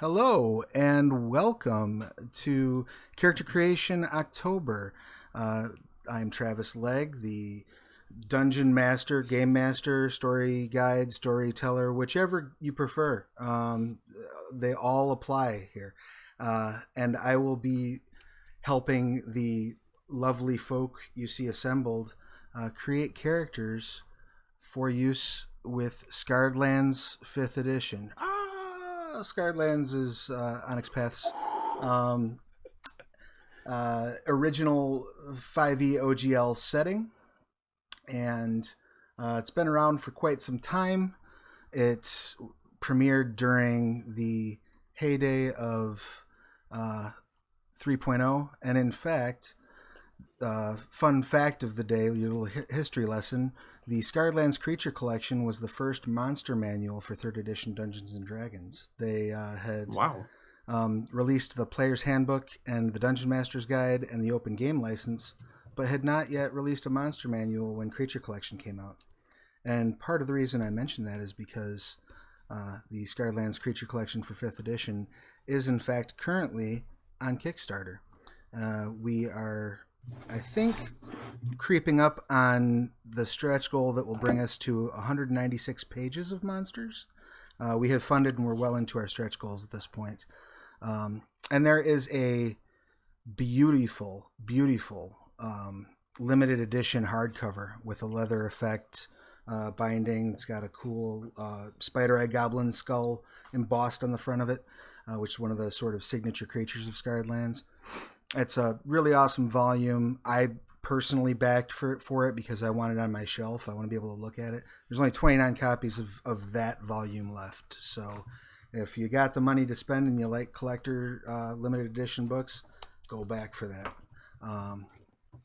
Hello and welcome to Character Creation October. Uh, I'm Travis Legge, the dungeon master, game master, story guide, storyteller, whichever you prefer. They all apply here. And I will be helping the lovely folk you see assembled create characters for use with Scarred Lands 5th edition. Scarred Lands is Onyx Path's um, original 5e OGL setting, and it's been around for quite some time. It premiered during the heyday of 3.0, and in fact, fun fact of the day, your little history lesson, the Scarred Lands Creature Collection was the first monster manual for 3rd edition Dungeons & Dragons. They had Wow. released the Player's Handbook and the Dungeon Master's Guide and the Open Game License, but had not yet released a monster manual when Creature Collection came out. And part of the reason I mention that is because the Scarred Lands Creature Collection for 5th edition is in fact currently on Kickstarter. We are, I think, creeping up on the stretch goal that will bring us to 196 pages of monsters. We have funded and we're well into our stretch goals at this point. And there is a beautiful, beautiful limited edition hardcover with a leather effect binding. It's got a cool spider-eye goblin skull embossed on the front of it, which is one of the sort of signature creatures of Scarred Lands. It's a really awesome volume. I personally backed for it because I want it on my shelf. I want to be able to look at it. There's only 29 copies of that volume left. So if you got the money to spend and you like collector limited edition books, go back for that.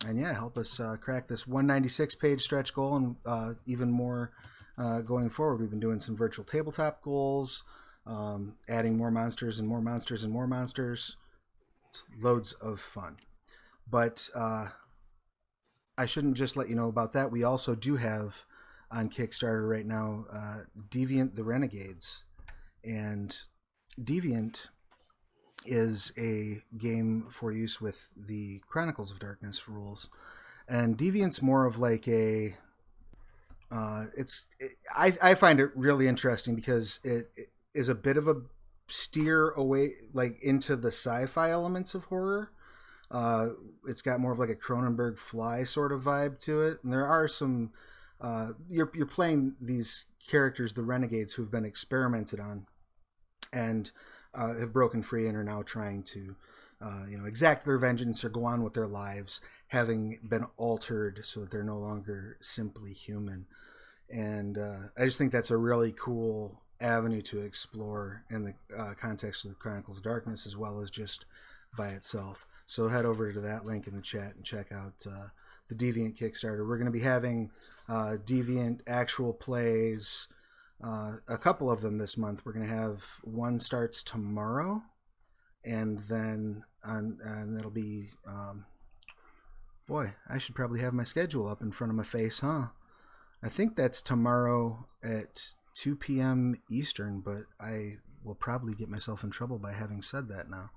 And yeah, help us crack this 196 page stretch goal and even more going forward. We've been doing some virtual tabletop goals, adding more monsters and more monsters and more monsters. It's loads of fun. But I shouldn't just let you know about that. We also do have on Kickstarter right now Deviant the Renegades. And Deviant is a game for use with the Chronicles of Darkness rules. And Deviant's more of like a... I find it really interesting because it is a bit of a steer away like into the sci-fi elements of horror. It's got more of like a Cronenberg Fly sort of vibe to it, and there are some you're playing these characters, the renegades, who've been experimented on and have broken free and are now trying to exact their vengeance or go on with their lives, having been altered so that they're no longer simply human. And I just think that's a really cool avenue to explore in the context of the Chronicles of Darkness, as well as just by itself. So head over to that link in the chat and check out the Deviant Kickstarter. We're going to be having Deviant actual plays, a couple of them this month. We're going to have one starts tomorrow, and then and it'll be boy, I should probably have my schedule up in front of my face, huh? I think that's tomorrow at 2 p.m. Eastern, but I will probably get myself in trouble by having said that now.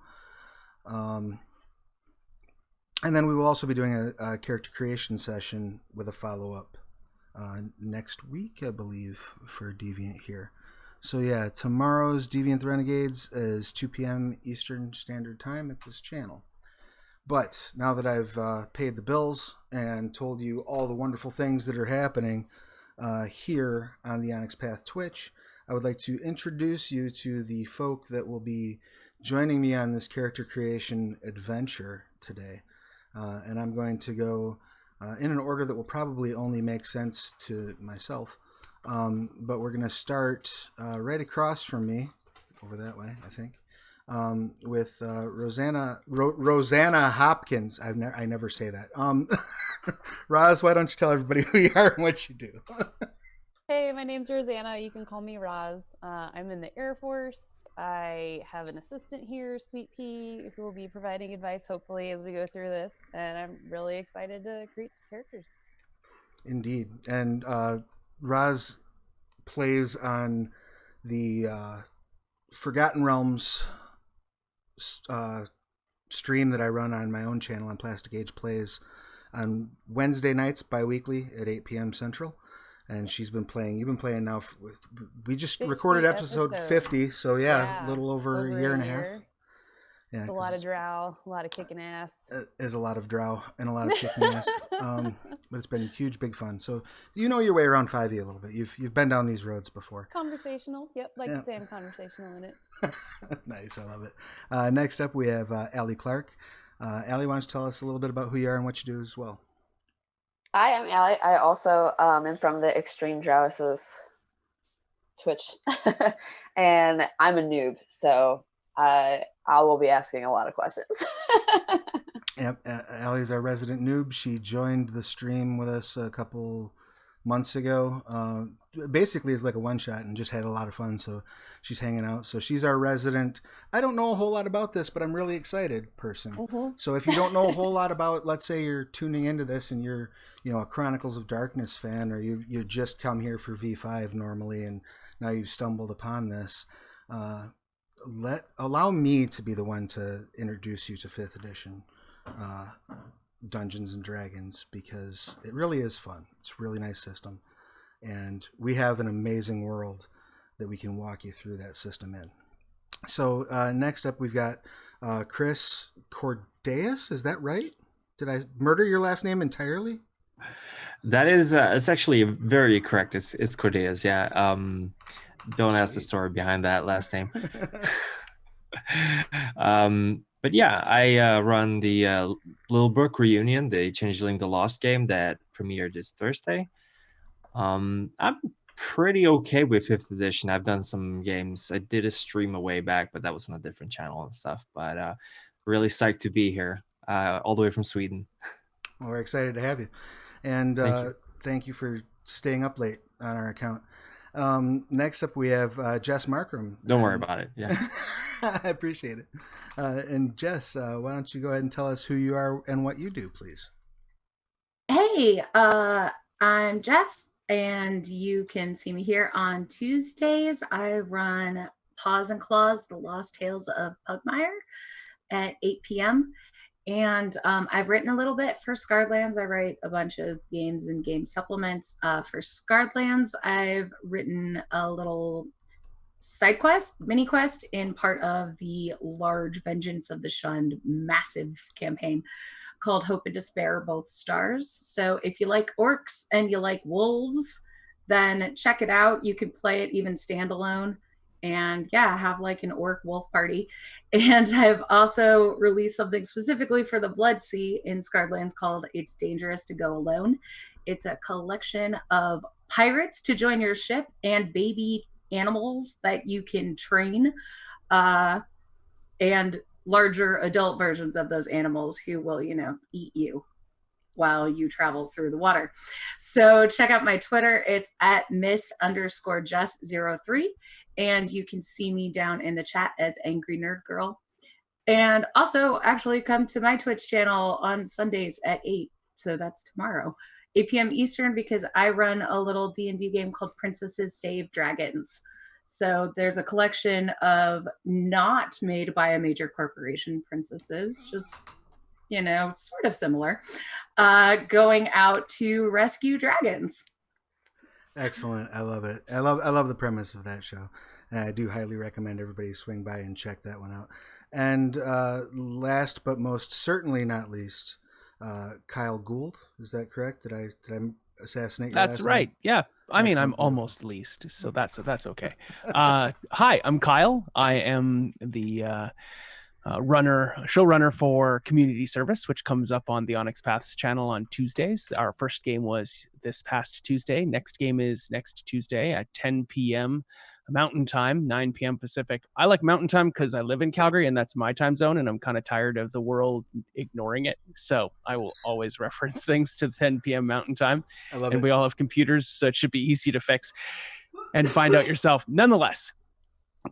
And then we will also be doing a character creation session with a follow-up next week, I believe, for Deviant here. So yeah, tomorrow's Deviant the Renegades is 2 p.m. Eastern Standard Time at this channel. But now that I've paid the bills and told you all the wonderful things that are happening here on the Onyx Path Twitch, I would like to introduce you to the folk that will be joining me on this character creation adventure today. And I'm going to go in an order that will probably only make sense to myself. But we're going to start right across from me, over that way, I think, with Rosanna Hopkins. I never say that. Roz, why don't you tell everybody who you are and what you do? Hey, my name's Rosanna. You can call me Roz. I'm in the Air Force. I have an assistant here, Sweet Pea, who will be providing advice, hopefully, as we go through this. And I'm really excited to create some characters. Indeed. And Roz plays on the Forgotten Realms uh, stream that I run on my own channel on Plastic Age Plays on Wednesday nights bi-weekly at 8 p.m. Central. And she's been playing. You've been playing now. We just 50 recorded episode episodes. 50, so yeah, a Yeah, little over a year and a half. Yeah, it's a lot of drow, a lot of kicking ass. It is a lot of drow and a lot of kicking ass. But it's been huge, big fun. So you know your way around 5e a little bit. You've been down these roads before. Conversational. Yep, like to say I'm conversational in it. Nice, I love it. Next up, we have Allie Clark. Allie, why don't you tell us a little bit about who you are and what you do as well? Hi, I'm Allie. I also am from the Extreme Drowses Twitch, and I'm a noob, so I will be asking a lot of questions. Yep, Allie's our resident noob. She joined the stream with us a couple months ago. Basically, it's like a one-shot and just had a lot of fun, so she's hanging out. So she's our resident, I don't know a whole lot about this, but I'm really excited person. Mm-hmm. So if you don't know a whole lot about, let's say you're tuning into this and you're, a Chronicles of Darkness fan, or you just come here for V5 normally and now you've stumbled upon this, allow me to be the one to introduce you to 5th edition Dungeons and Dragons, because it really is fun. It's a really nice system, and we have an amazing world that we can walk you through that system in. So next up, we've got Chris Cordeas. Is that right? Did I murder your last name entirely? That is, it's actually very correct. It's Cordeas, yeah. Don't ask the story behind that last name. But yeah, I run the Little Brook Reunion, the Changeling the Lost game that premiered this Thursday. I'm pretty okay with 5th edition. I've done some games. I did a stream a way back, but that was on a different channel and stuff. But really psyched to be here, all the way from Sweden. Well, we're excited to have you. And thank you for staying up late on our account. Next up, we have Jess Markram. Don't worry about it. Yeah, I appreciate it. And Jess, why don't you go ahead and tell us who you are and what you do, please? Hey, I'm Jess, and you can see me here on Tuesdays. I run Paws and Claws, The Lost Tales of Pugmire at 8 p.m. And I've written a little bit for Scarredlands. I write a bunch of games and game supplements. For Scarredlands, I've written a little side quest, mini quest, in part of the large Vengeance of the Shunned massive campaign called Hope and Despair, Both Stars. So if you like orcs and you like wolves, then check it out. You can play it even standalone. And yeah, have like an orc wolf party. And I've also released something specifically for the Blood Sea in Scarredlands called It's Dangerous to Go Alone. It's a collection of pirates to join your ship and baby animals that you can train, and larger adult versions of those animals who will, eat you while you travel through the water. So check out my Twitter. It's at Miss_Jess03. And you can see me down in the chat as Angry Nerd Girl. And also actually come to my Twitch channel on Sundays at 8. So that's tomorrow, 8 p.m. Eastern, because I run a little D&D game called Princesses Save Dragons. So there's a collection of not made by a major corporation princesses, just, sort of similar, going out to rescue dragons. Excellent. I love it. I love the premise of that show. And I do highly recommend everybody swing by and check that one out. And last but most certainly not least, Kyle Gould. Is that correct? Did I assassinate your That's right. name? Yeah. I mean, I'm almost least, so that's okay. Hi, I'm Kyle. I am the showrunner for Community Service, which comes up on the Onyx Path's channel on Tuesdays. Our first game was this past Tuesday. Next game is next Tuesday at 10 p.m. Mountain Time, 9 p.m. Pacific. I like Mountain Time because I live in Calgary and that's my time zone, and I'm kind of tired of the world ignoring it. So I will always reference things to 10 p.m. Mountain Time. I love and it. We all have computers, so it should be easy to fix and find out yourself. Nonetheless,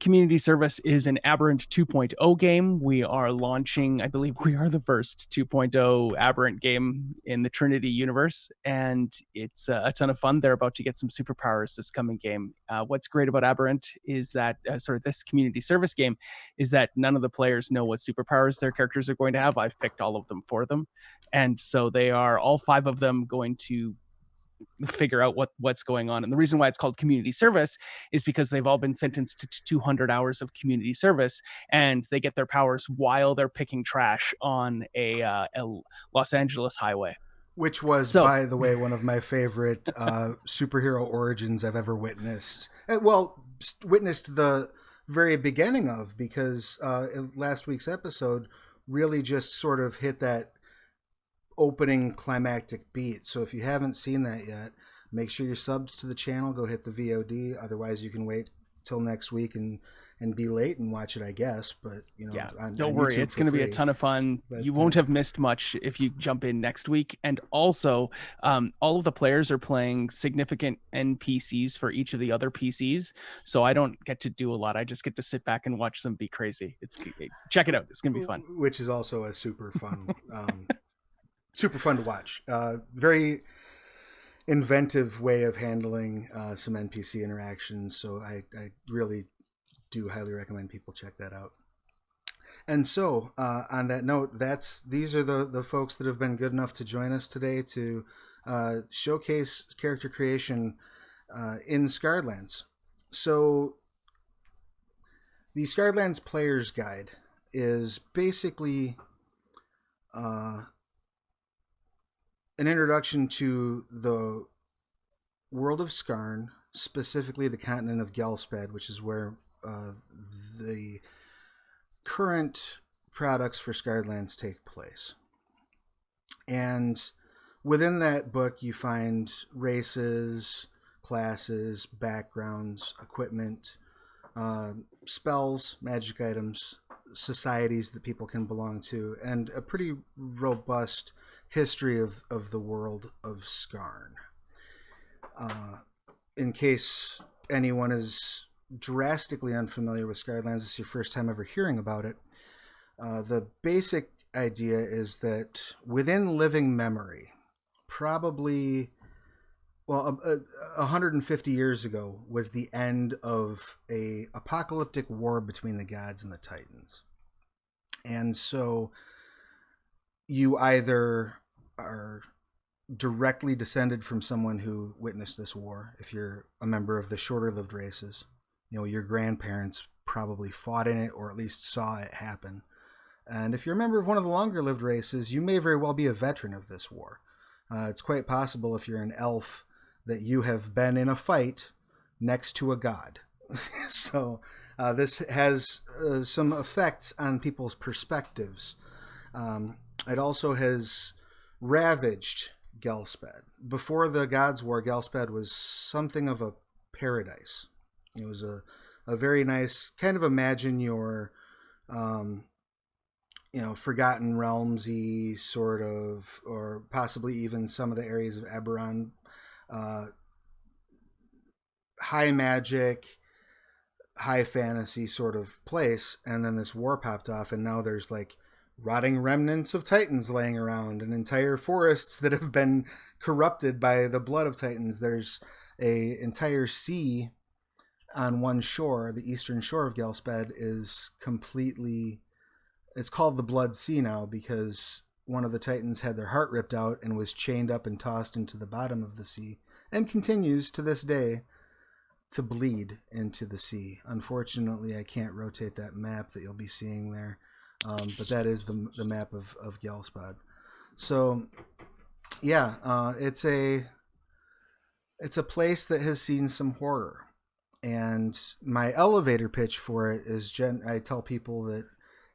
Community Service is an Aberrant 2.0 game. We are launching, I believe we are the first 2.0 Aberrant game in the Trinity universe, and it's a ton of fun. They're about to get some superpowers this coming game. What's great about Aberrant is that, this Community Service game, is that none of the players know what superpowers their characters are going to have. I've picked all of them for them. And so they are, all 5 of them, going to figure out what's going on. And the reason why it's called community service is because they've all been sentenced to 200 hours of community service, and they get their powers while they're picking trash on a Los Angeles highway. Which was, by the way, one of my favorite superhero origins I've ever witnessed. Witnessed the very beginning of, because last week's episode really just sort of hit that opening climactic beat. So if you haven't seen that yet, make sure you're subbed to the channel. Go hit the VOD. Otherwise, you can wait till next week and be late and watch it, I guess. But don't worry, it's going to be a ton of fun. But you won't have missed much if you jump in next week. And also, all of the players are playing significant NPCs for each of the other PCs, so I don't get to do a lot. I just get to sit back and watch them be crazy. Check it out. It's going to be fun. Which is also a super fun. Super fun to watch. Very inventive way of handling some NPC interactions. So I really do highly recommend people check that out. And so on that note, these are the folks that have been good enough to join us today to showcase character creation in Scarredlands. So the Scarredlands Player's Guide is basically an introduction to the world of Skarn, specifically the continent of Gelspad, which is where the current products for Scarredlands take place. And within that book, you find races, classes, backgrounds, equipment, spells, magic items, societies that people can belong to, and a pretty robust history of the world of Skarn. In case anyone is drastically unfamiliar with Scarredlands, this is your first time ever hearing about it, the basic idea is that within living memory, probably 150 years ago was the end of a apocalyptic war between the gods and the Titans. And so you either are directly descended from someone who witnessed this war. If you're a member of the shorter lived races, your grandparents probably fought in it or at least saw it happen. And if you're a member of one of the longer lived races, you may very well be a veteran of this war. It's quite possible, if you're an elf, that you have been in a fight next to a god. So this has some effects on people's perspectives. It also has ravaged Gelspad. Before the Gods' War, Gelspad was something of a paradise. It was a very nice, kind of imagine your, Forgotten Realms-y sort of, or possibly even some of the areas of Eberron, high magic, high fantasy sort of place. And then this war popped off, and now there's like rotting remnants of Titans laying around and entire forests that have been corrupted by the blood of Titans. There's a entire sea on one shore. The eastern shore of Gelspad is completely, it's called the Blood Sea now because one of the Titans had their heart ripped out and was chained up and tossed into the bottom of the sea, and continues to this day to bleed into the sea. Unfortunately, I can't rotate that map that you'll be seeing there. But that is the map of Gelspad. So, yeah, it's a place that has seen some horror. And my elevator pitch for it is, I tell people that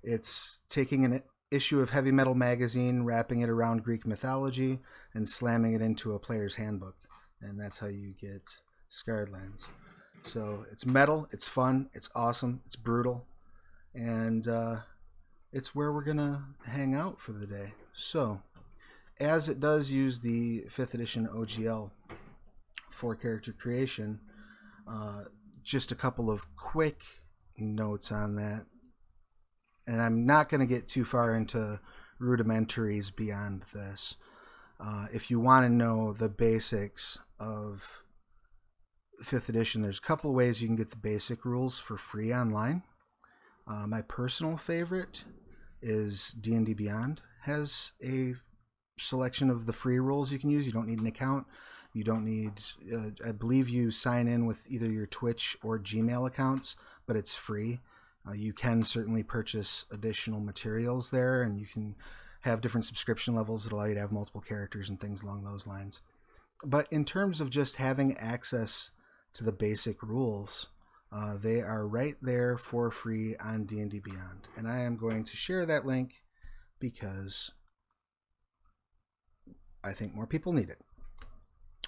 it's taking an issue of Heavy Metal magazine, wrapping it around Greek mythology, and slamming it into a player's handbook. And that's how you get Scarredlands. So it's metal, it's fun, it's awesome, it's brutal, and it's where we're gonna hang out for the day. So, as it does use the 5th edition OGL for character creation, just a couple of quick notes on that. And I'm not going to get too far into rudimentaries beyond this. If you want to know the basics of 5th edition, there's a couple of ways you can get the basic rules for free online. My personal favorite is D&D Beyond. Has a selection of the free rules you can use. You don't need an account. You don't need, I believe you sign in with either your Twitch or Gmail accounts, but it's free. You can certainly purchase additional materials there, and you can have different subscription levels that allow you to have multiple characters and things along those lines. But in terms of just having access to the basic rules, they are right there for free on D&D Beyond. And I am going to share that link because I think more people need it.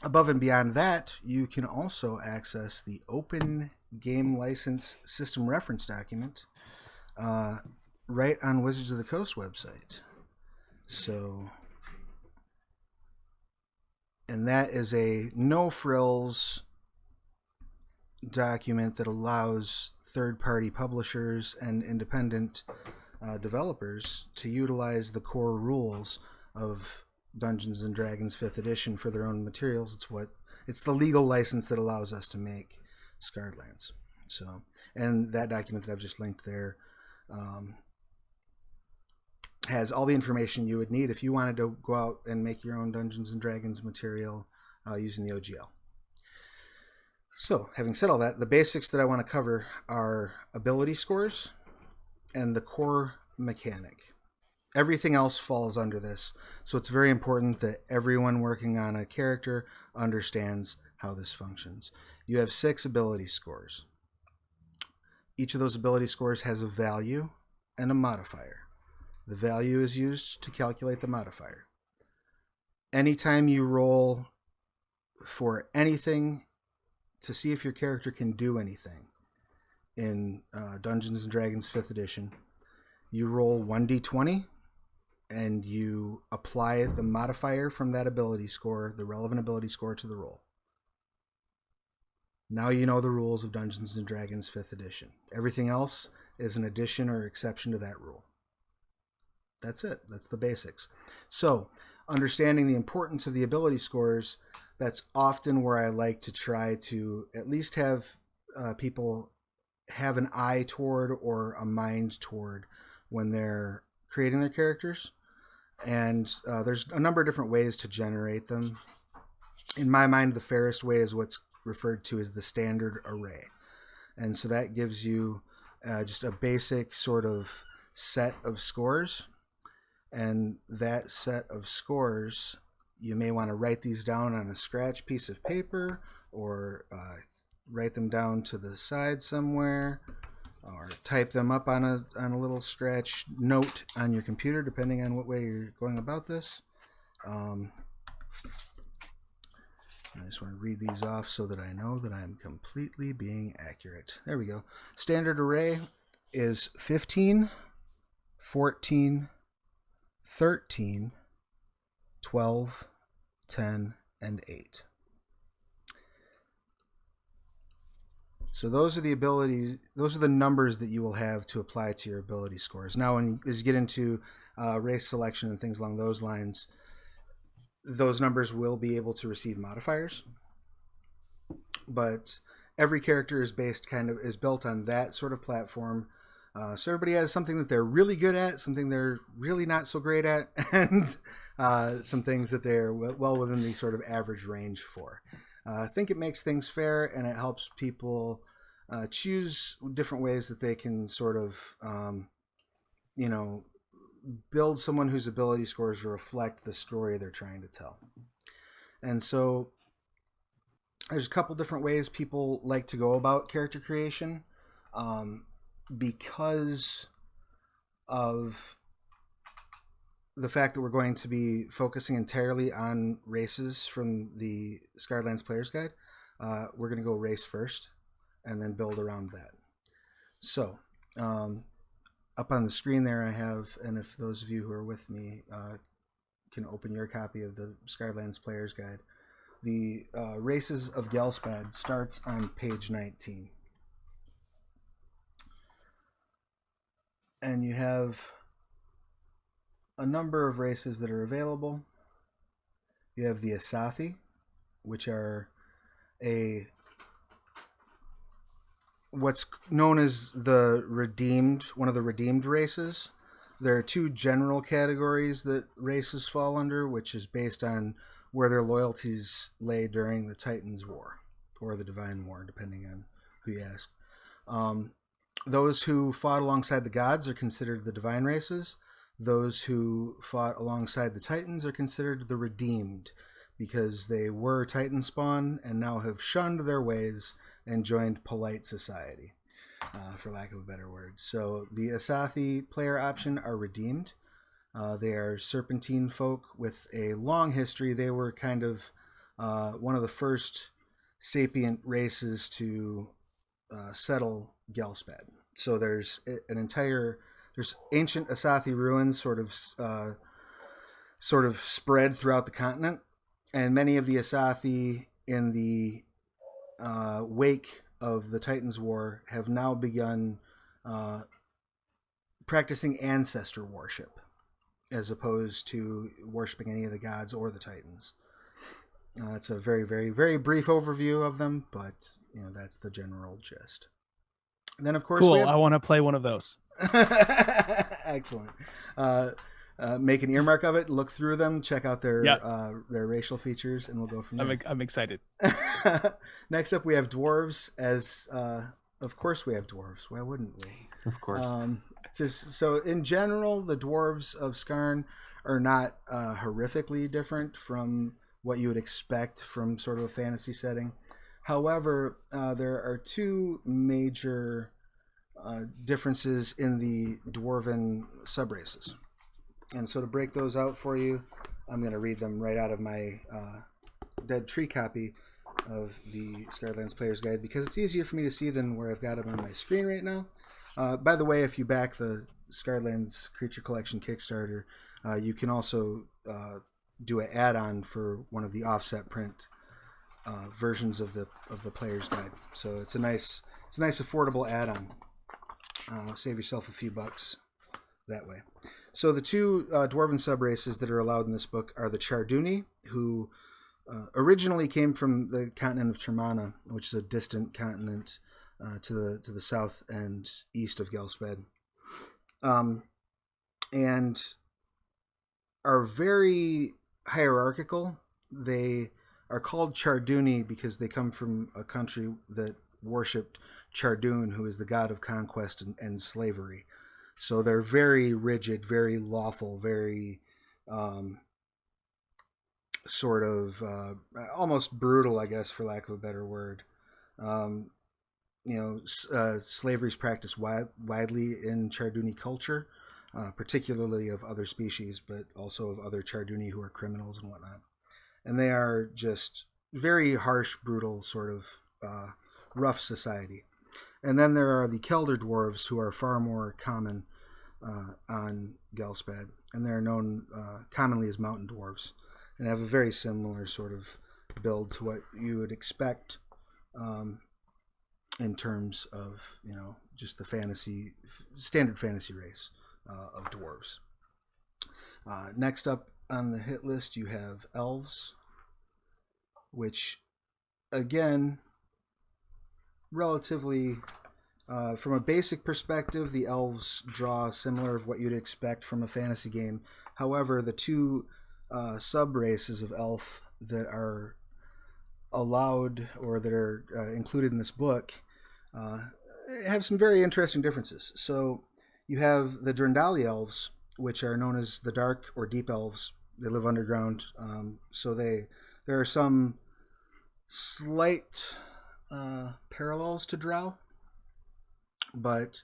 Above and beyond that, you can also access the Open Game License System Reference document right on Wizards of the Coast website. So, and that is a no-frills document that allows third-party publishers and independent developers to utilize the core rules of Dungeons and Dragons 5th edition for their own materials. It's the legal license that allows us to make Scarred Lands. So, and that document that I've just linked there has all the information you would need if you wanted to go out and make your own Dungeons and Dragons material using the OGL. So, having said all that, the basics that I want to cover are ability scores and the core mechanic. Everything else falls under this, so it's very important that everyone working on a character understands how this functions. You have 6 ability scores. Each of those ability scores has a value and a modifier. The value is used to calculate the modifier. Anytime you roll for anything to see if your character can do anything in Dungeons & Dragons 5th edition, you roll 1d20, and you apply the modifier from that ability score, the relevant ability score, to the roll. Now you know the rules of Dungeons & Dragons 5th edition. Everything else is an addition or exception to that rule. That's it. That's the basics. So, understanding the importance of the ability scores, that's often where I like to try to at least have people have an eye toward or a mind toward when they're creating their characters. And there's a number of different ways to generate them. In my mind, the fairest way is what's referred to as the standard array. And so that gives you just a basic sort of set of scores. And that set of scores, you may want to write these down on a scratch piece of paper or write them down to the side somewhere, or type them up on a little scratch note on your computer, depending on what way you're going about this. I just want to read these off so that I know that I'm completely being accurate. There we go. Standard array is 15, 14, 13, 12, 10, and 8. So those are the abilities, those are the numbers that you will have to apply to your ability scores. Now, as you get into race selection and things along those lines, those numbers will be able to receive modifiers. But every character is built on that sort of platform. So everybody has something that they're really good at, something they're really not so great at, and some things that they're well within the sort of average range for. I think it makes things fair, and it helps people choose different ways that they can sort of, build someone whose ability scores reflect the story they're trying to tell. And so there's a couple different ways people like to go about character creation because of the fact that we're going to be focusing entirely on races from the Scarred Lands Player's Guide. We're going to go race first and then build around that. So up on the screen there I have, and if those of you who are with me can open your copy of the Scarred Lands Player's Guide, the Races of Gelspad starts on page 19. And you have a number of races that are available. You have the Asathi, which are what's known as one of the redeemed races. There are two general categories that races fall under, which is based on where their loyalties lay during the Titans War or the Divine War, depending on who you ask. Those who fought alongside the gods are considered the divine races. Those who fought alongside the Titans are considered the redeemed, because they were Titan spawn and now have shunned their ways and joined polite society, for lack of a better word. So the Asathi player option are redeemed. They are serpentine folk with a long history. They were kind of one of the first sapient races to settle Gelspad. So there's ancient Asathi ruins sort of spread throughout the continent, and many of the Asathi in the wake of the Titans War have now begun practicing ancestor worship as opposed to worshiping any of the gods or the Titans. It's a very, very, very brief overview of them, but that's the general gist. And then, of course, cool. I want to play one of those. Excellent. Make an earmark of it, look through them, check out their racial features, and we'll go from there. I'm excited. Next up, we have dwarves. Of course, we have dwarves. Why wouldn't we? Of course. So in general, the dwarves of Skarn are not horrifically different from what you would expect from sort of a fantasy setting. However, there are two major differences in the dwarven subraces. And so to break those out for you, I'm going to read them right out of my Dead Tree copy of the Scarlands Player's Guide, because it's easier for me to see than where I've got them on my screen right now. By the way, if you back the Scarlands Creature Collection Kickstarter, you can also do an add-on for one of the offset print versions of the Player's Guide. So it's a nice affordable add-on. Save yourself a few bucks that way. So the two dwarven subraces that are allowed in this book are the Charduni, who originally came from the continent of Termana, which is a distant continent to the south and east of Gelspad, and are very hierarchical. They are called Charduni because they come from a country that worshipped Chardun, who is the god of conquest and slavery. So they're very rigid, very lawful, very sort of almost brutal, I guess, for lack of a better word. Slavery is practiced widely in Charduni culture, particularly of other species, but also of other Charduni who are criminals and whatnot. And they are just very harsh, brutal, sort of rough society. And then there are the Kelder dwarves, who are far more common on Gelspad, and they're known commonly as mountain dwarves, and have a very similar sort of build to what you would expect in terms of just the standard fantasy race of dwarves. Next up on the hit list, you have elves, which again, relatively from a basic perspective, the elves draw similar of what you'd expect from a fantasy game. However, the two sub-races of elf that are allowed or that are included in this book have some very interesting differences. So you have the Drendali elves, which are known as the dark or deep elves. They live underground. So there are some slight parallels to drow. But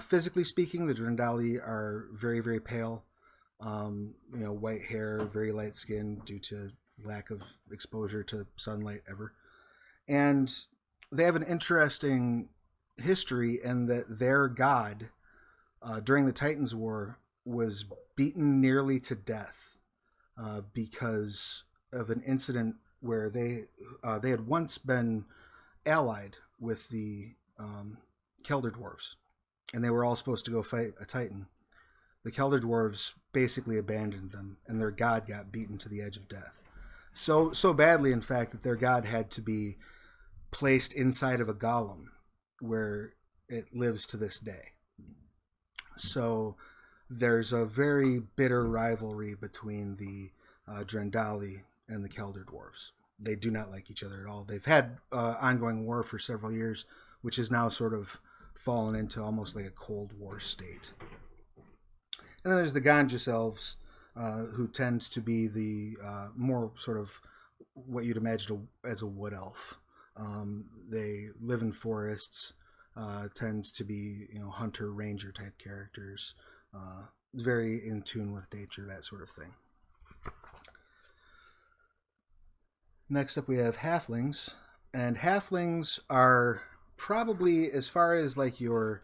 physically speaking, the Drendali are very, very pale. White hair, very light skin due to lack of exposure to sunlight ever. And they have an interesting history in that their god, during the Titans War, was beaten nearly to death because of an incident where they had once been allied with the Kelder dwarves, and they were all supposed to go fight a Titan. The Kelder dwarves basically abandoned them, and their god got beaten to the edge of death. So badly, in fact, that their god had to be placed inside of a golem, where it lives to this day. So there's a very bitter rivalry between the Drendali and the Kelder dwarves. They do not like each other at all. They've had ongoing war for several years, which has now sort of fallen into almost like a Cold War state. And then there's the Ganges elves, who tend to be the more sort of what you'd imagine as a wood elf. They live in forests, tend to be hunter ranger type characters, very in tune with nature, that sort of thing. Next up we have halflings, and halflings are probably, as far as like your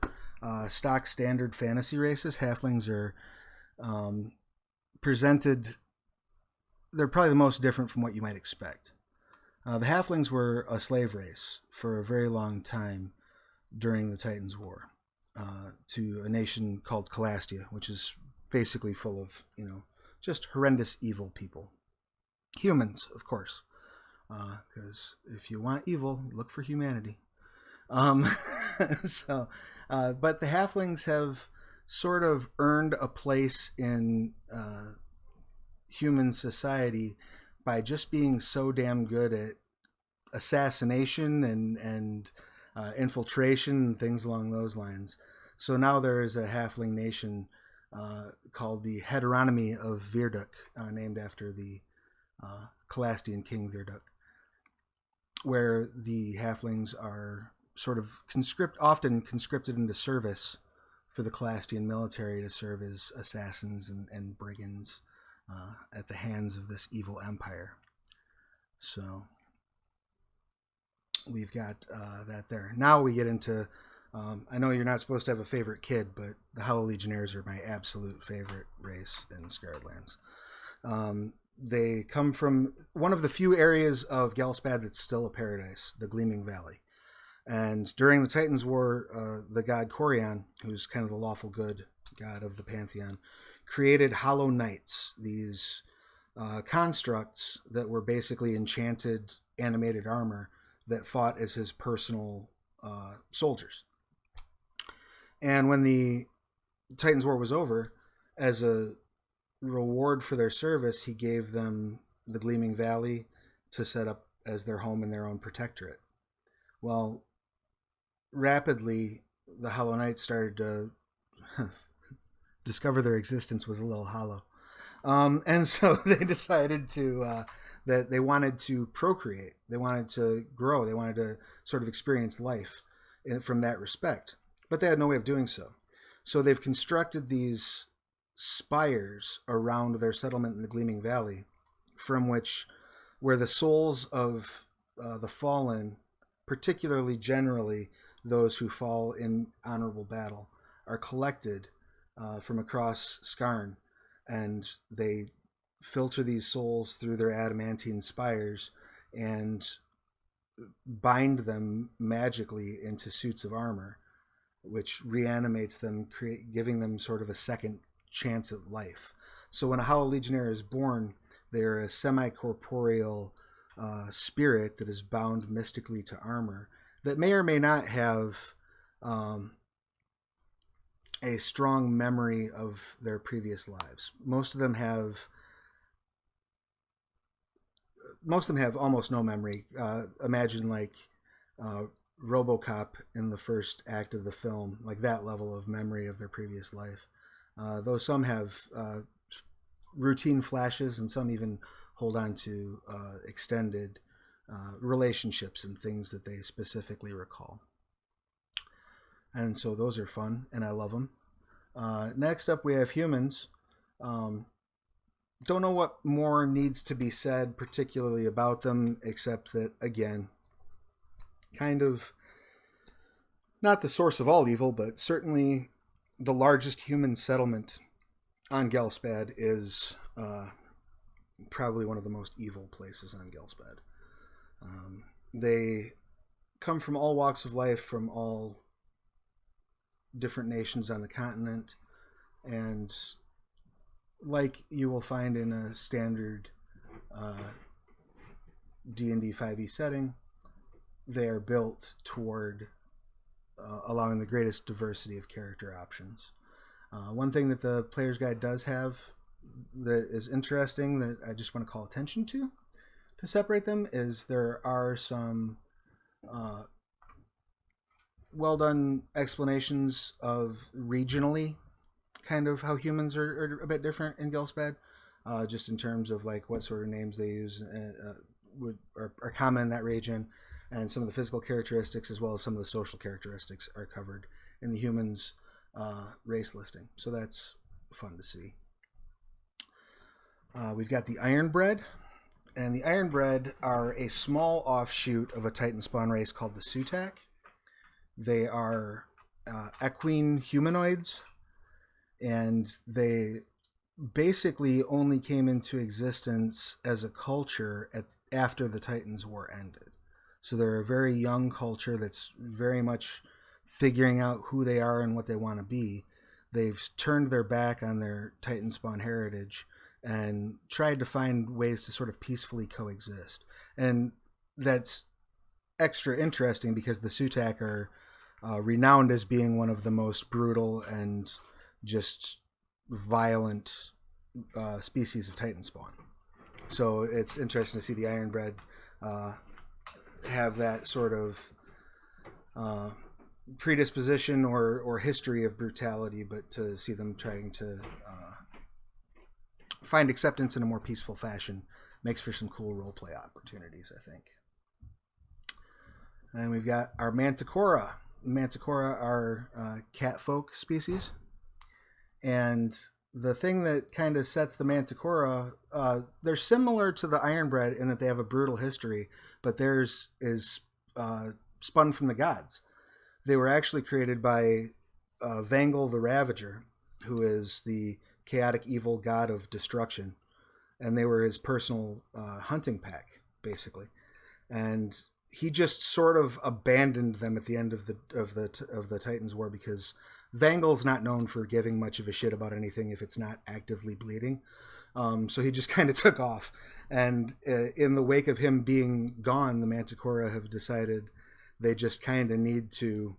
stock standard fantasy races, halflings are presented, they're probably the most different from what you might expect. The halflings were a slave race for a very long time during the Titans' War to a nation called Calastia, which is basically full of, just horrendous evil people. Humans, of course, because if you want evil, look for humanity. But the halflings have sort of earned a place in human society by just being so damn good at assassination and infiltration and things along those lines. So now there is a halfling nation called the Heteronomy of Virduk, named after the Calastian king Virduk, where the halflings are sort of often conscripted into service for the Calastian military to serve as assassins and brigands at the hands of this evil empire. So we've got that there. Now we get into, I know you're not supposed to have a favorite kid, but the Hollow Legionnaires are my absolute favorite race in Scarred Lands. They come from one of the few areas of Gelspad that's still a paradise, the Gleaming Valley. And during the Titans' War, the god Corion, who's kind of the lawful good god of the Pantheon, created Hollow Knights, these constructs that were basically enchanted animated armor that fought as his personal soldiers. And when the Titans' War was over, as a reward for their service, he gave them the Gleaming Valley to set up as their home and their own protectorate. Well, rapidly, the Hollow Knights started to discover their existence was a little hollow. And so they decided that they wanted to procreate. They wanted to grow. They wanted to sort of experience life from that respect. But they had no way of doing so. So they've constructed these spires around their settlement in the Gleaming Valley, where the souls of the fallen, particularly generally those who fall in honorable battle, are collected from across Skarn, and they filter these souls through their adamantine spires and bind them magically into suits of armor, which reanimates them, giving them sort of a second chance at life. So when a Hollow Legionnaire is born, they're a semi-corporeal spirit that is bound mystically to armor that may or may not have a strong memory of their previous lives. Most of them have almost no memory. Imagine like RoboCop in the first act of the film, like that level of memory of their previous life. Though some have routine flashes, and some even hold on to extended relationships and things that they specifically recall. And so those are fun, and I love them. Next up, we have humans. Don't know what more needs to be said particularly about them, except that, again, kind of not the source of all evil, but certainly the largest human settlement on Gelspad is probably one of the most evil places on Gelspad. They come from all walks of life, from all different nations on the continent, and like you will find in a standard D&D 5e setting, they are built toward allowing the greatest diversity of character options. One thing that the player's guide does have that is interesting that I just want to call attention to separate them is there are some well done explanations of regionally kind of how humans are a bit different in Gilspad, just in terms of like what sort of names they use are common in that region, and some of the physical characteristics as well as some of the social characteristics are covered in the humans race listing. So that's fun to see. We've got the Ironbred, and the Ironbred are a small offshoot of a Titan spawn race called the Sutak. They are equine humanoids, and they basically only came into existence as a culture after the Titans War ended. So they're a very young culture that's very much figuring out who they are and what they want to be. They've turned their back on their Titan spawn heritage and tried to find ways to sort of peacefully coexist. And that's extra interesting because the Sutak are renowned as being one of the most brutal and just violent species of Titan spawn. So it's interesting to see the Ironbred have that sort of predisposition or history of brutality, but to see them trying to find acceptance in a more peaceful fashion makes for some cool roleplay opportunities, I think. And we've got our Manticora. Manticora are catfolk species. And the thing that kind of sets the Manticora, they're similar to the Ironbred in that they have a brutal history, but theirs is spun from the gods. They were actually created by Vangel the Ravager, who is the chaotic evil god of destruction, and they were his personal hunting pack, basically. And he just sort of abandoned them at the end of the Titans War because Vangel's not known for giving much of a shit about anything if it's not actively bleeding. So he just kind of took off. And in the wake of him being gone, the Manticora have decided they just kind of need to,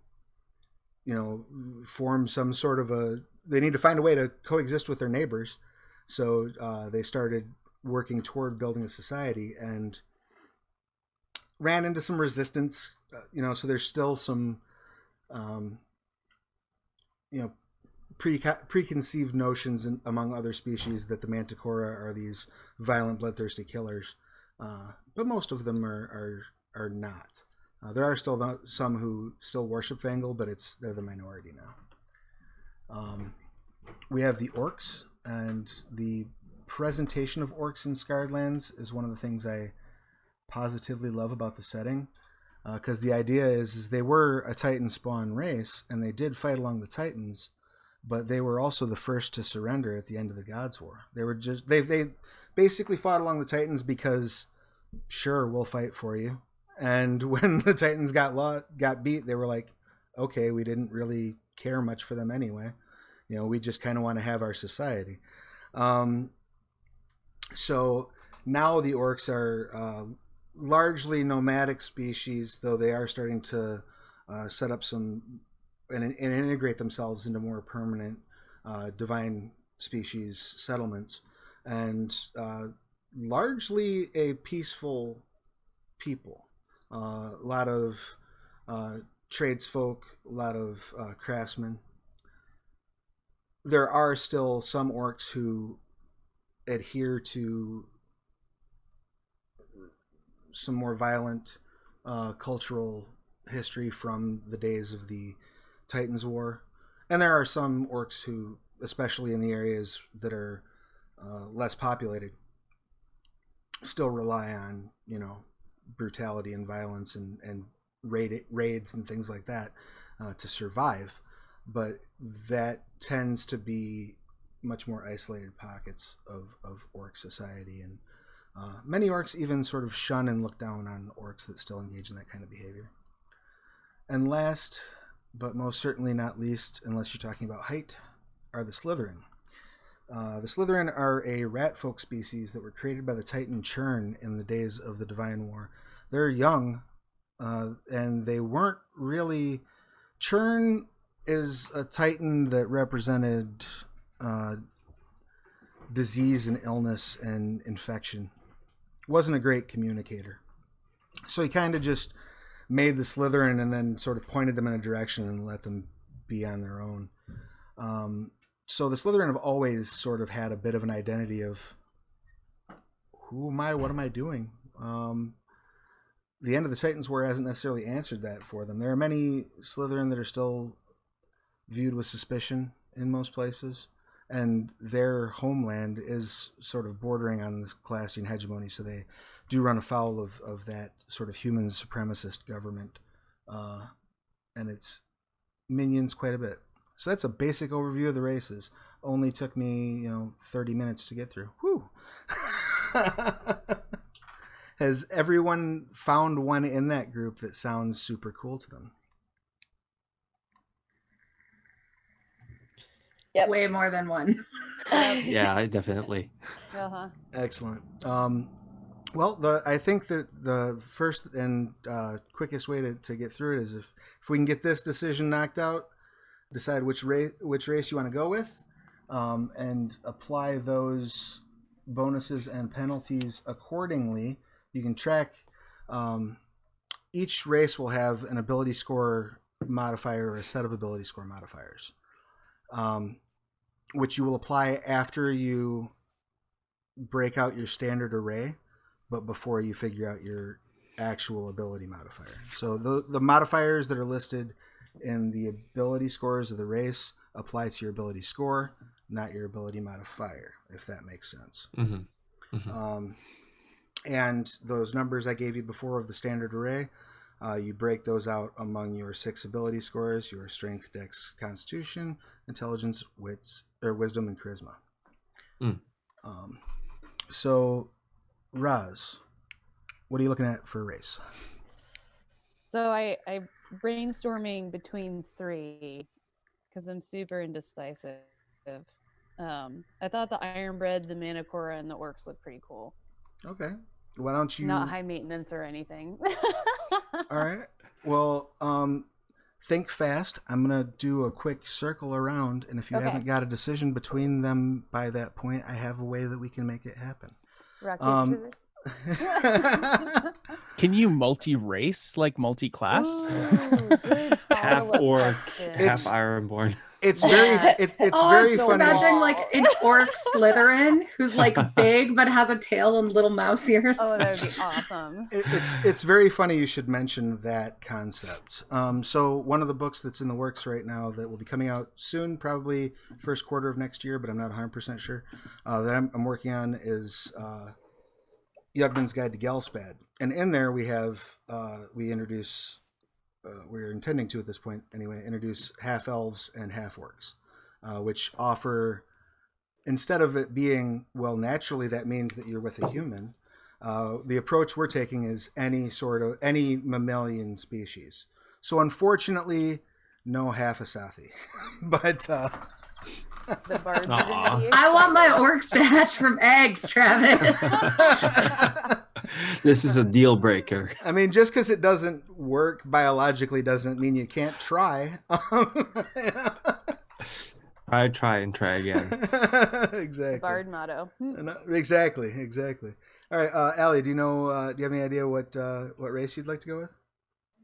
form some sort of they need to find a way to coexist with their neighbors. So they started working toward building a society and ran into some resistance, so there's still some, preconceived notions among other species that the Manticora are these violent, bloodthirsty killers. But most of them are not. There are still some who still worship Vangel, but they're the minority now. We have the orcs, and the presentation of orcs in Scarred Lands is one of the things I positively love about the setting, because the idea is they were a Titan spawn race, and they did fight along the Titans, but they were also the first to surrender at the end of the Gods War. They basically fought along the Titans because, sure, we'll fight for you. And when the Titans got beat, they were like, okay, we didn't really care much for them anyway. We just kind of want to have our society. So now the orcs are largely nomadic species, though they are starting to set up some and integrate themselves into more permanent divine species settlements, and largely a peaceful people. A lot of tradesfolk, a lot of craftsmen. There are still some orcs who adhere to some more violent cultural history from the days of the Titans War. And there are some orcs who, especially in the areas that are less populated, still rely on, brutality and violence and raids and things like that to survive. But that tends to be much more isolated pockets of orc society, and many orcs even sort of shun and look down on orcs that still engage in that kind of behavior. And last, but most certainly not least, unless you're talking about height, are the Slytherin. The Slytherin are a rat folk species that were created by the Titan Churn in the days of the Divine War. They're young, and they weren't really... Churn is a Titan that represented disease and illness and infection. Wasn't a great communicator. So he kind of just made the Slytherin and then sort of pointed them in a direction and let them be on their own. So the Slytherin have always sort of had a bit of an identity of, who am I? What am I doing? The end of the Titans War hasn't necessarily answered that for them. There are many Slytherin that are still viewed with suspicion in most places, and their homeland is sort of bordering on this Classian hegemony, so they do run afoul of that sort of human supremacist government and its minions quite a bit. So that's a basic overview of the races. Only took me 30 minutes to get through. Whew. Has everyone found one in that group that sounds super cool to them? Yep. Way more than one. Yeah, definitely. Uh-huh. Excellent. Well, I think that the first and quickest way to get through it is if we can get this decision knocked out, decide which race you want to go with, and apply those bonuses and penalties accordingly. You can track. Each race will have an ability score modifier or a set of ability score modifiers, which you will apply after you break out your standard array, but before you figure out your actual ability modifier. So the modifiers that are listed in the ability scores of the race apply to your ability score, not your ability modifier, if that makes sense. Mm-hmm. Mm-hmm. And those numbers I gave you before of the standard array, you break those out among your 6 ability scores: your strength, dex, constitution, intelligence, wisdom, and charisma. Mm. So, Raz, what are you looking at for a race? So I brainstorming between 3 because I'm super indecisive. I thought the Ironbred, the Manacora, and the Orcs look pretty cool. Okay. Why don't you... Not high maintenance or anything. All right. Well, think fast. I'm going to do a quick circle around, and if you haven't got a decision between them by that point, I have a way that we can make it happen. Rock, paper, scissors. Can you multi-race, like multi-class? Ooh, good Half follow-up orc, question. half Ironborn. It's very very just funny. imagine like an orc Slytherin who's like big but has a tail and little mouse ears. Oh, that would be awesome. It's very funny you should mention that concept. So one of the books that's in the works right now that will be coming out soon, probably first quarter of next year, but I'm not 100% sure, that I'm working on is Yugman's Guide to Gelspad. And in there we have, we're intending to at this point anyway, introduce half elves and half orcs, which offer, instead of it being, well, naturally that means that you're with a human, the approach we're taking is any mammalian species. So unfortunately, no half Asathi, but The bards are gonna be I want my orcs to hatch from eggs, Travis. This is a deal breaker. I mean, just because it doesn't work biologically doesn't mean you can't try. I try and try again. Exactly. Bard motto. Exactly. All right, Allie, do you have any idea what race you'd like to go with?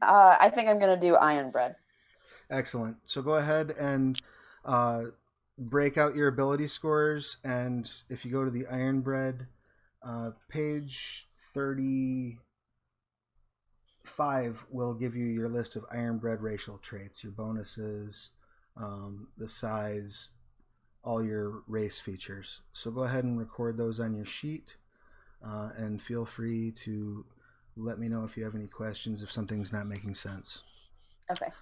I think I'm gonna do Ironbred. Excellent. So go ahead and break out your ability scores, and if you go to the Ironbred, page 35 will give you your list of Ironbred racial traits, your bonuses, the size, all your race features. So go ahead and record those on your sheet, and feel free to let me know if you have any questions, if something's not making sense. Okay.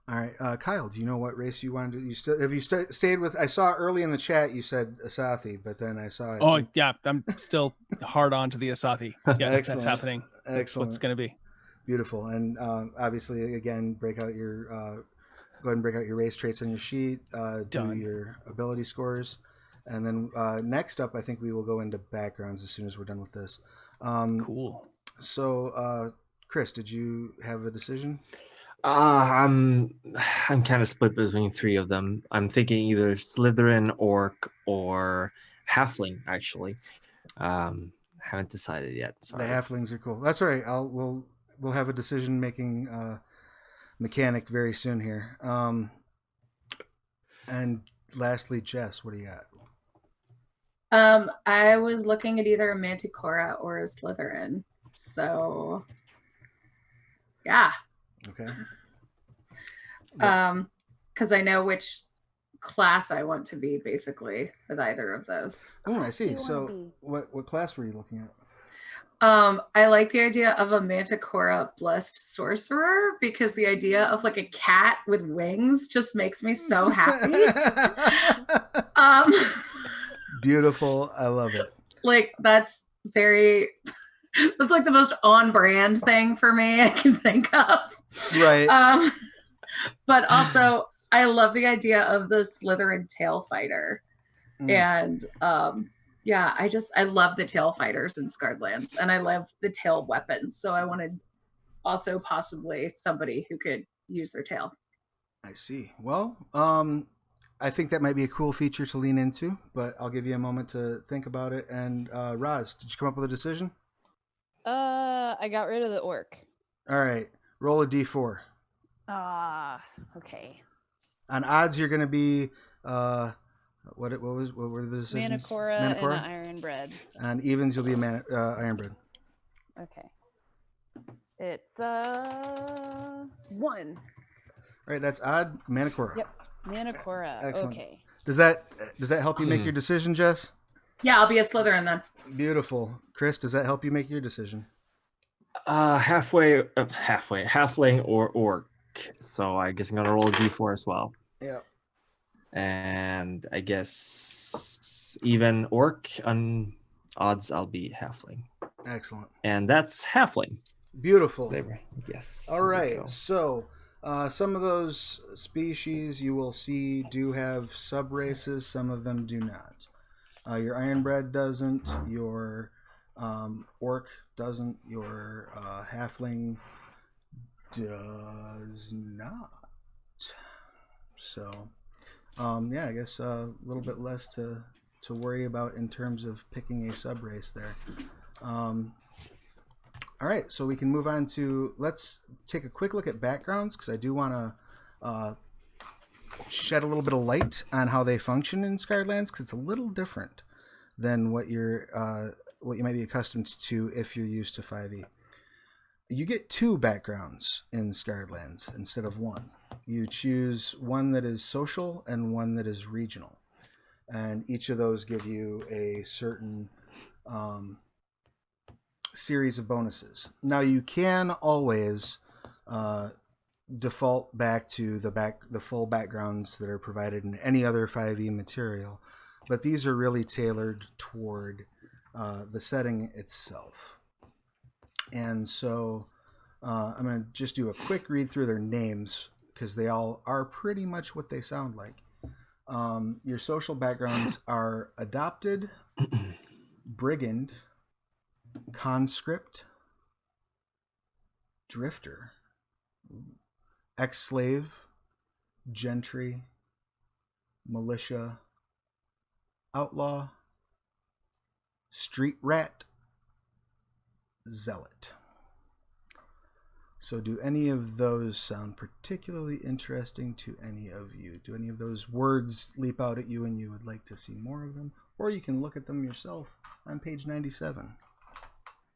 All right, Kyle, do you know what race you wanted to... Have you stayed with... I saw early in the chat you said Asathi, but then I saw... Yeah, I'm still hard on to the Asathi. Yeah, Excellent. That's happening. That's Excellent. what's going to be. Beautiful. And obviously, again, break out your go ahead and break out your race traits on your sheet. Do Done. your ability scores. And then next up, I think we will go into backgrounds as soon as we're done with this. Cool. So, Chris, did you have a decision? I'm kind of split between three of them. I'm thinking either Slytherin, Orc, or Halfling. Actually, haven't decided yet. Sorry. The halflings are cool. That's all right. We'll have a decision making mechanic very soon here. And lastly, Jess, what do you got? I was looking at either a Manticora or a Slytherin. So, yeah. Okay. Because I know which class I want to be, basically, with either of those. Oh, I do see. you wanna So, be? what class were you looking at? I like the idea of a Manticora blessed sorcerer because the idea of like a cat with wings just makes me so happy. Beautiful. I love it. Like that's like the most on brand thing for me I can think of. Right. But also I love the idea of the Slytherin tail fighter. And yeah, I love the tail fighters in Scarred Lands, and I love the tail weapons. So I wanted also possibly somebody who could use their tail. I see. Well, I think that might be a cool feature to lean into, but I'll give you a moment to think about it. And Roz, did you come up with a decision? I got rid of the orc. All right. Roll a d4. Okay. On odds, you're going to be what were the decisions? Manticora and an iron bread. On evens, you'll be a iron bread. Okay. It's 1. All right, that's odd. Manticora. Yep. Manticora. Excellent. Okay. Does that help you make your decision, Jess? Yeah, I'll be a Slytherin then. Beautiful. Chris, does that help you make your decision? Halfling or Orc. So I guess I'm gonna roll a d4 as well. Yeah. And I guess even Orc on odds, I'll be Halfling. Excellent. And that's Halfling. Beautiful. Yes. All right. So some of those species you will see do have sub-races. Some of them do not. Your Ironbred doesn't. Your Orc doesn't. Your Halfling does not. So, yeah, I guess a little bit less to worry about in terms of picking a sub-race there. All right, so we can move on to, let's take a quick look at backgrounds, because I do want to shed a little bit of light on how they function in Scarred Lands, because it's a little different than what you might be accustomed to if you're used to 5e. You get 2 backgrounds in Scarred Lands instead of 1. You choose one that is social and one that is regional, and each of those give you a certain series of bonuses. Now you can always default back to the full backgrounds that are provided in any other 5e material, but these are really tailored toward the setting itself. And so I'm going to just do a quick read through their names because they all are pretty much what they sound like. Your social backgrounds are adopted, brigand, conscript, drifter, ex-slave, gentry, militia, outlaw, street rat, zealot. So do any of those sound particularly interesting to any of you? Do any of those words leap out at you and you would like to see more of them? Or you can look at them yourself on page 97.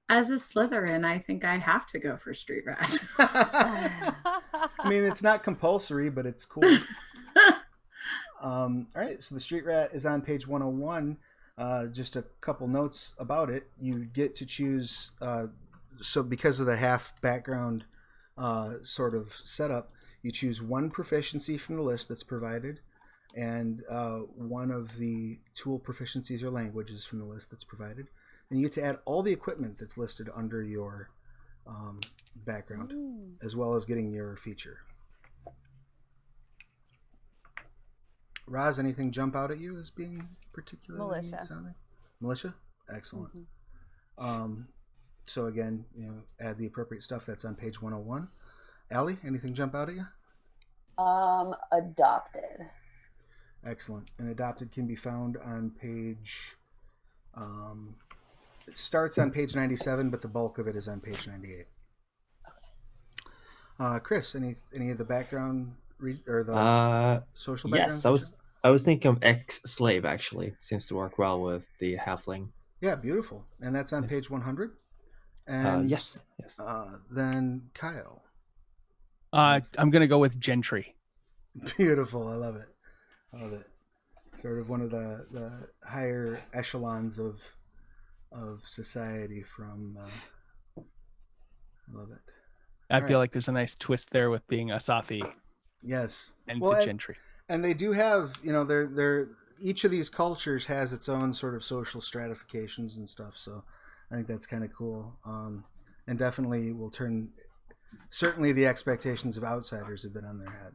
As a Slytherin, I think I have to go for street rat. I mean, it's not compulsory, but it's cool. All right, so the street rat is on page 101. Just a couple notes about it. You get to choose, so because of the half background sort of setup, you choose one proficiency from the list that's provided, and one of the tool proficiencies or languages from the list that's provided. And you get to add all the equipment that's listed under your background, as well as getting your feature. Roz, anything jump out at you as being particularly Militia. sounding? Militia? Excellent. Mhm. So again, add the appropriate stuff that's on page 101. Allie, anything jump out at you? Adopted. Excellent. And adopted can be found on page. It starts on page 97, but the bulk of it is on page 98. Chris, any of the background or the social background? Yes, I was thinking of ex-slave actually. Seems to work well with the halfling. Yeah, beautiful. And that's on page 100. And Yes. then Kyle. I'm gonna go with gentry. Beautiful. I love it. Sort of one of the higher echelons of society from. I love it. I feel like there's a nice twist there with being a Sathi Yes. and the gentry. And they do have, they're each of these cultures has its own sort of social stratifications and stuff. So I think that's kind of cool. And definitely will certainly the expectations of outsiders have been on their head.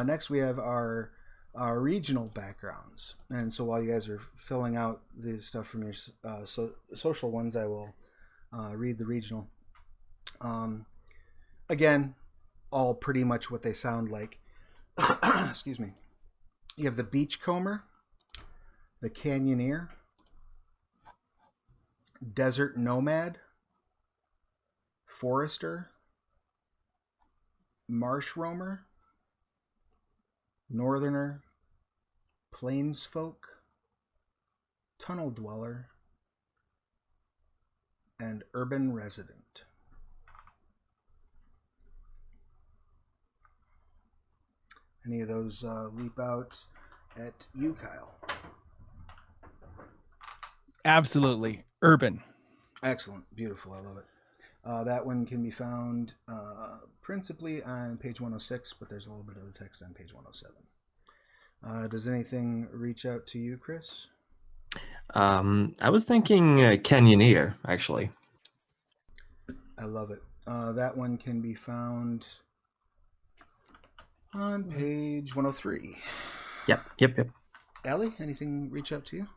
Next, we have our regional backgrounds. And so while you guys are filling out the stuff from your social ones, I will read the regional. Again, all pretty much what they sound like. Excuse me. You have the beachcomber, the canyoneer, desert nomad, forester, marsh roamer, northerner, plains folk, tunnel dweller, and urban resident. Any of those leap out at you, Kyle? Absolutely. Urban. Excellent. Beautiful. I love it. That one can be found principally on page 106, but there's a little bit of the text on page 107. Does anything reach out to you, Chris? I was thinking canyoneer, actually. I love it. That one can be found on page 103. Yep. Allie, anything reach out to you?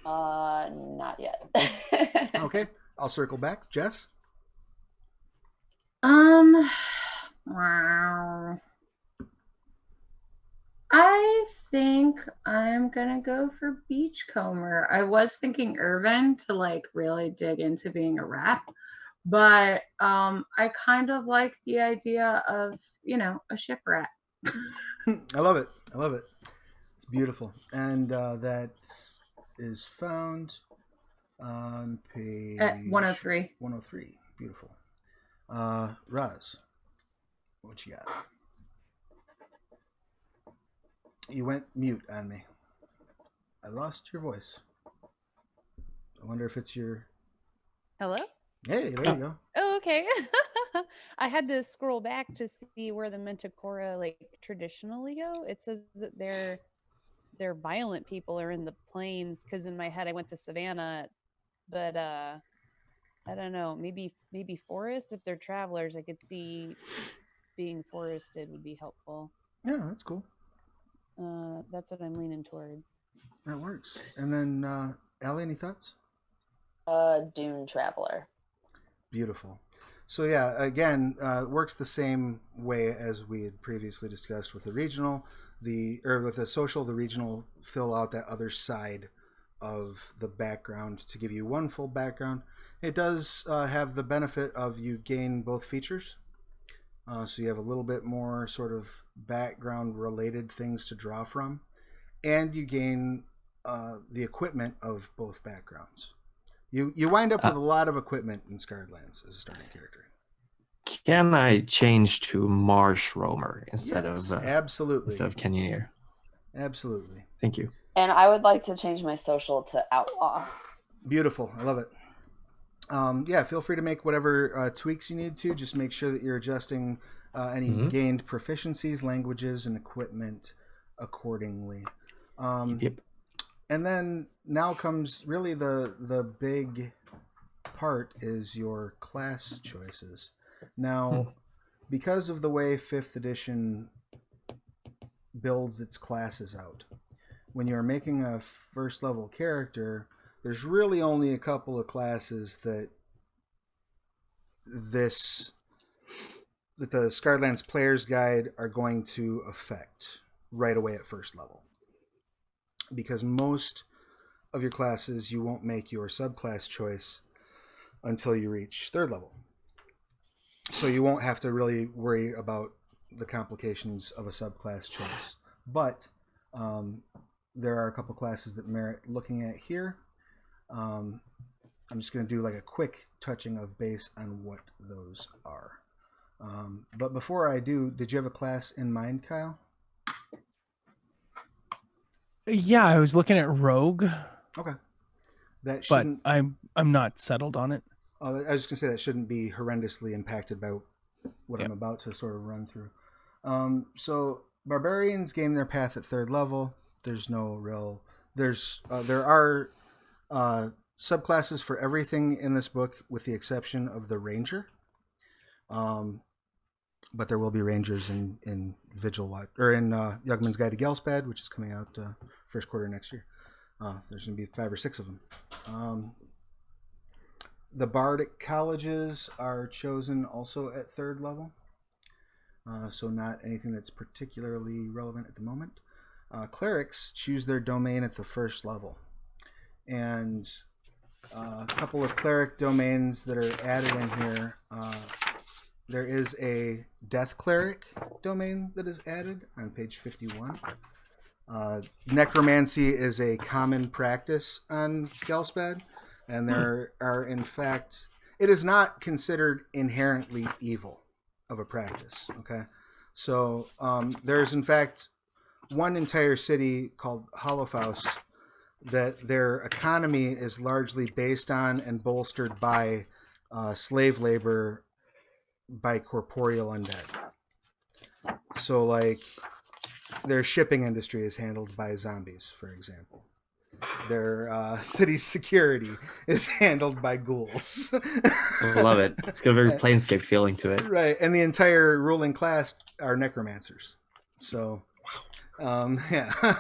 Not yet. Okay, I'll circle back. Jess? Wow. I think I'm gonna go for beachcomber. I was thinking urban to really dig into being a rat, but I kind of like the idea of a ship rat. I love it. It's beautiful. And that is found on page At 103. 103. Beautiful. Raz, what you got? You went mute on me. I lost your voice. I wonder if it's your... Hello? Hey, there you go. Oh, okay. I had to scroll back to see where the Manticora traditionally go. It says that they're violent people are in the plains, because in my head I went to Savannah, but I don't know, maybe forest. If they're travelers, I could see being forested would be helpful. Yeah, that's cool. That's what I'm leaning towards. That works. And then, Allie, any thoughts? Dune traveler. Beautiful. So yeah, again, it works the same way as we had previously discussed with the regional, with the social. The regional fill out that other side of the background to give you one full background. It does have the benefit of you gain both features. So you have a little bit more sort of background related things to draw from, and you gain the equipment of both backgrounds. You wind up with a lot of equipment in Scarred Lands as a starting character. Can I change to marsh roamer instead of canyoneer? Absolutely. Thank you. And I would like to change my social to outlaw. Beautiful. I love it. Yeah, feel free to make whatever tweaks you need to. Just make sure that you're adjusting any gained proficiencies, languages, and equipment accordingly. Yep. And then now comes really the big part is your class choices. Now, because of the way 5th edition builds its classes out. When you're making a first level character, there's really only a couple of classes that the Scarlands Player's Guide are going to affect right away at first level. Because most of your classes, you won't make your subclass choice until you reach third level. So you won't have to really worry about the complications of a subclass choice. But there are a couple classes that merit looking at here. I'm just going to do like a quick touching of base on what those are. But before I do, did you have a class in mind, Kyle? Yeah, I was looking at Rogue, Okay. That but shouldn't. I'm not settled on it. I was just gonna say that shouldn't be horrendously impacted by what I'm about to sort of run through. So barbarians gain their path at third level. There's no real. There are subclasses for everything in this book, with the exception of the ranger. But there will be rangers in Vigil Watch or in Youngman's Guide to Gelspad, which is coming out first quarter next year. There's going to be 5 or 6 of them. The bardic colleges are chosen also at third level, so not anything that's particularly relevant at the moment. Clerics choose their domain at the first level, and a couple of cleric domains that are added in here. There is a Death Cleric domain that is added on page 51. Necromancy is a common practice on Gelspad, and there are, in fact, it is not considered inherently evil of a practice, okay? So there's, in fact, one entire city called Hollowfaust that their economy is largely based on and bolstered by slave labor by corporeal undead. So, like, their shipping industry is handled by zombies, for example. Their city security is handled by ghouls. I love it. It's got a very Planescape feeling to it. Right, and the entire ruling class are necromancers. So, yeah.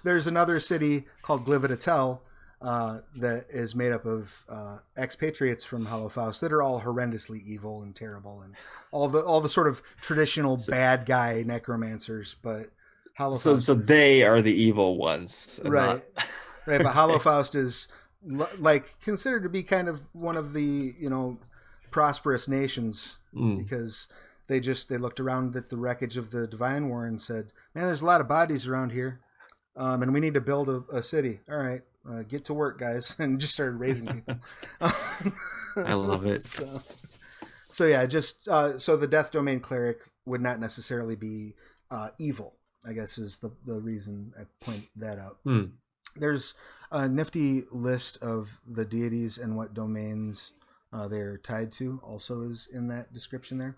There's another city called Glivitatel that is made up of expatriates from Hollowfaust that are all horrendously evil and terrible, and all the sort of traditional bad guy necromancers. But Hollowfaust, So they are the evil ones, right? Not... Right, but Hollowfaust is like considered to be kind of one of the prosperous nations because they looked around at the wreckage of the Divine War and said, "Man, there's a lot of bodies around here, and we need to build a city. All right." Get to work, guys, and just started raising people. I love it. So yeah, just so the Death Domain Cleric would not necessarily be evil, I guess is the reason I point that out. There's a nifty list of the deities and what domains they're tied to also is in that description there.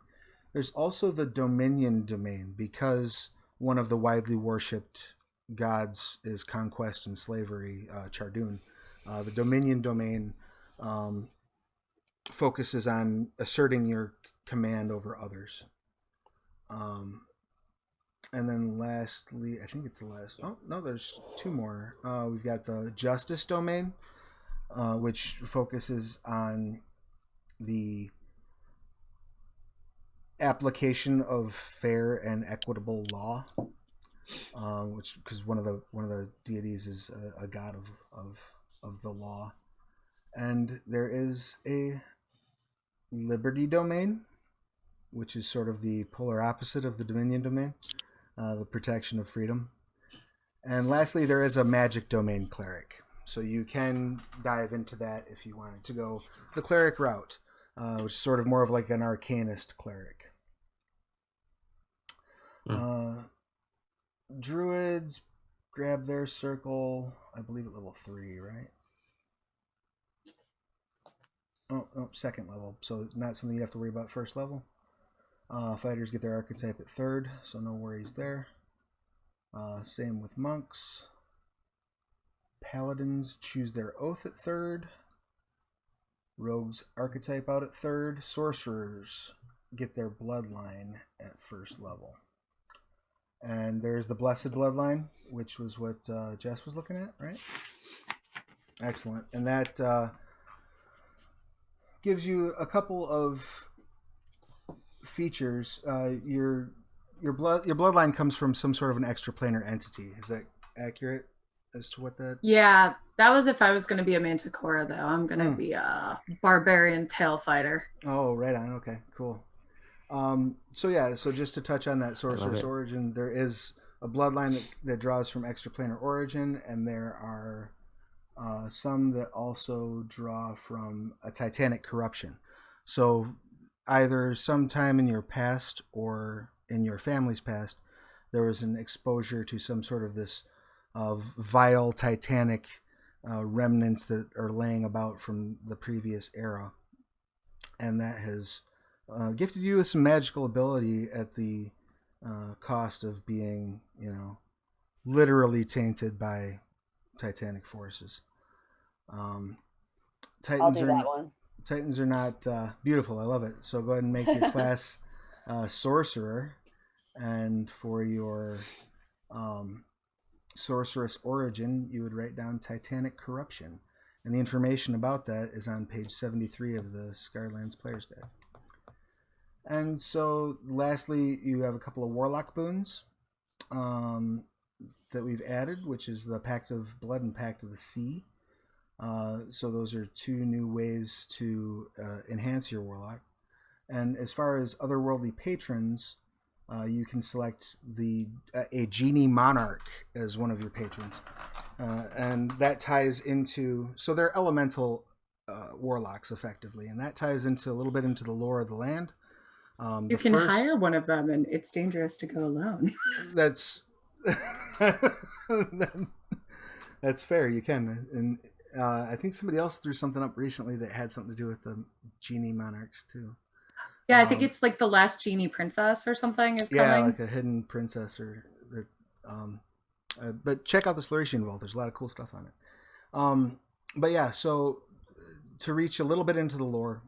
There's also the Dominion domain, because one of the widely worshipped gods is conquest and slavery, Chardoon. The Dominion domain focuses on asserting your command over others. And then lastly, I think it's the last. Oh, no, there's 2 more. We've got the Justice domain, which focuses on the application of fair and equitable law. Which because one of the deities is a god of the law, and there is a Liberty domain, which is sort of the polar opposite of the Dominion domain, the protection of freedom. And lastly, there is a Magic domain cleric, so you can dive into that if you wanted to go the cleric route, which is sort of more of like an arcanist cleric. Druids grab their circle, I believe at level 3, right? Oh, second level, so not something you have to worry about first level. Fighters get their archetype at 3rd, so no worries there. Same with monks. Paladins choose their oath at 3rd. Rogues archetype out at 3rd. Sorcerers get their bloodline at 1st level. And there's the Blessed Bloodline, which was what Jess was looking at, right? Excellent. And that gives you a couple of features. Your bloodline comes from some sort of an extraplanar entity. Is that accurate as to what that? Yeah, that was if I was going to be a Manticore, though. I'm going to be a barbarian tail fighter. Oh, right on. Okay, cool. So just to touch on that sorcerer's origin, there is a bloodline that draws from extraplanar origin, and there are some that also draw from a titanic corruption. So either sometime in your past or in your family's past, there was an exposure to some sort of this vile titanic remnants that are laying about from the previous era, and that has gifted you with some magical ability at the cost of being, literally tainted by titanic forces. I'll do that one. Titans are not beautiful. I love it. So go ahead and make your class sorcerer, and for your sorceress origin, you would write down Titanic Corruption, and the information about that is on page 73 of the Scarlands Player's Guide. And so, lastly, you have a couple of Warlock boons that we've added, which is the Pact of Blood and Pact of the Sea. So those are two new ways to enhance your Warlock. And as far as otherworldly patrons, you can select a Genie Monarch as one of your patrons. And that ties into... So they're elemental warlocks, effectively. And that ties into a little bit into the lore of the land. You can hire one of them, and it's dangerous to go alone. That's that's fair. You can, and I think somebody else threw something up recently that had something to do with the Genie Monarchs too. Yeah, I think it's like the last Genie Princess or something is coming. Yeah, like a hidden princess or but check out the Slurishing Vault. There's a lot of cool stuff on it. But yeah, so to reach a little bit into the lore.